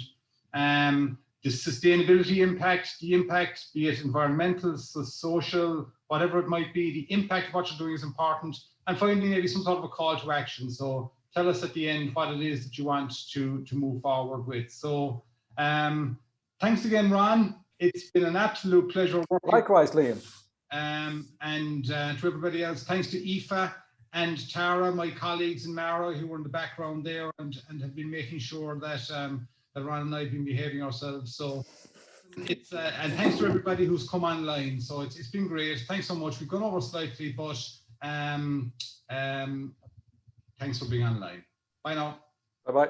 [SPEAKER 1] The sustainability impact, the impact, be it environmental, social, whatever it might be, the impact of what you're doing is important. And finally, maybe some sort of a call to action. So tell us at the end what it is that you want to move forward with. So thanks again, Ron. It's been an absolute pleasure working.
[SPEAKER 2] Likewise, Liam.
[SPEAKER 1] And to everybody else, thanks to Aoife and Tara, my colleagues, and Mara, who were in the background there and have been making sure that that Ron and I have been behaving ourselves. So it's and thanks to everybody who's come online. So it's been great. Thanks so much. We've gone over slightly, but thanks for being online. Bye now.
[SPEAKER 2] Bye-bye.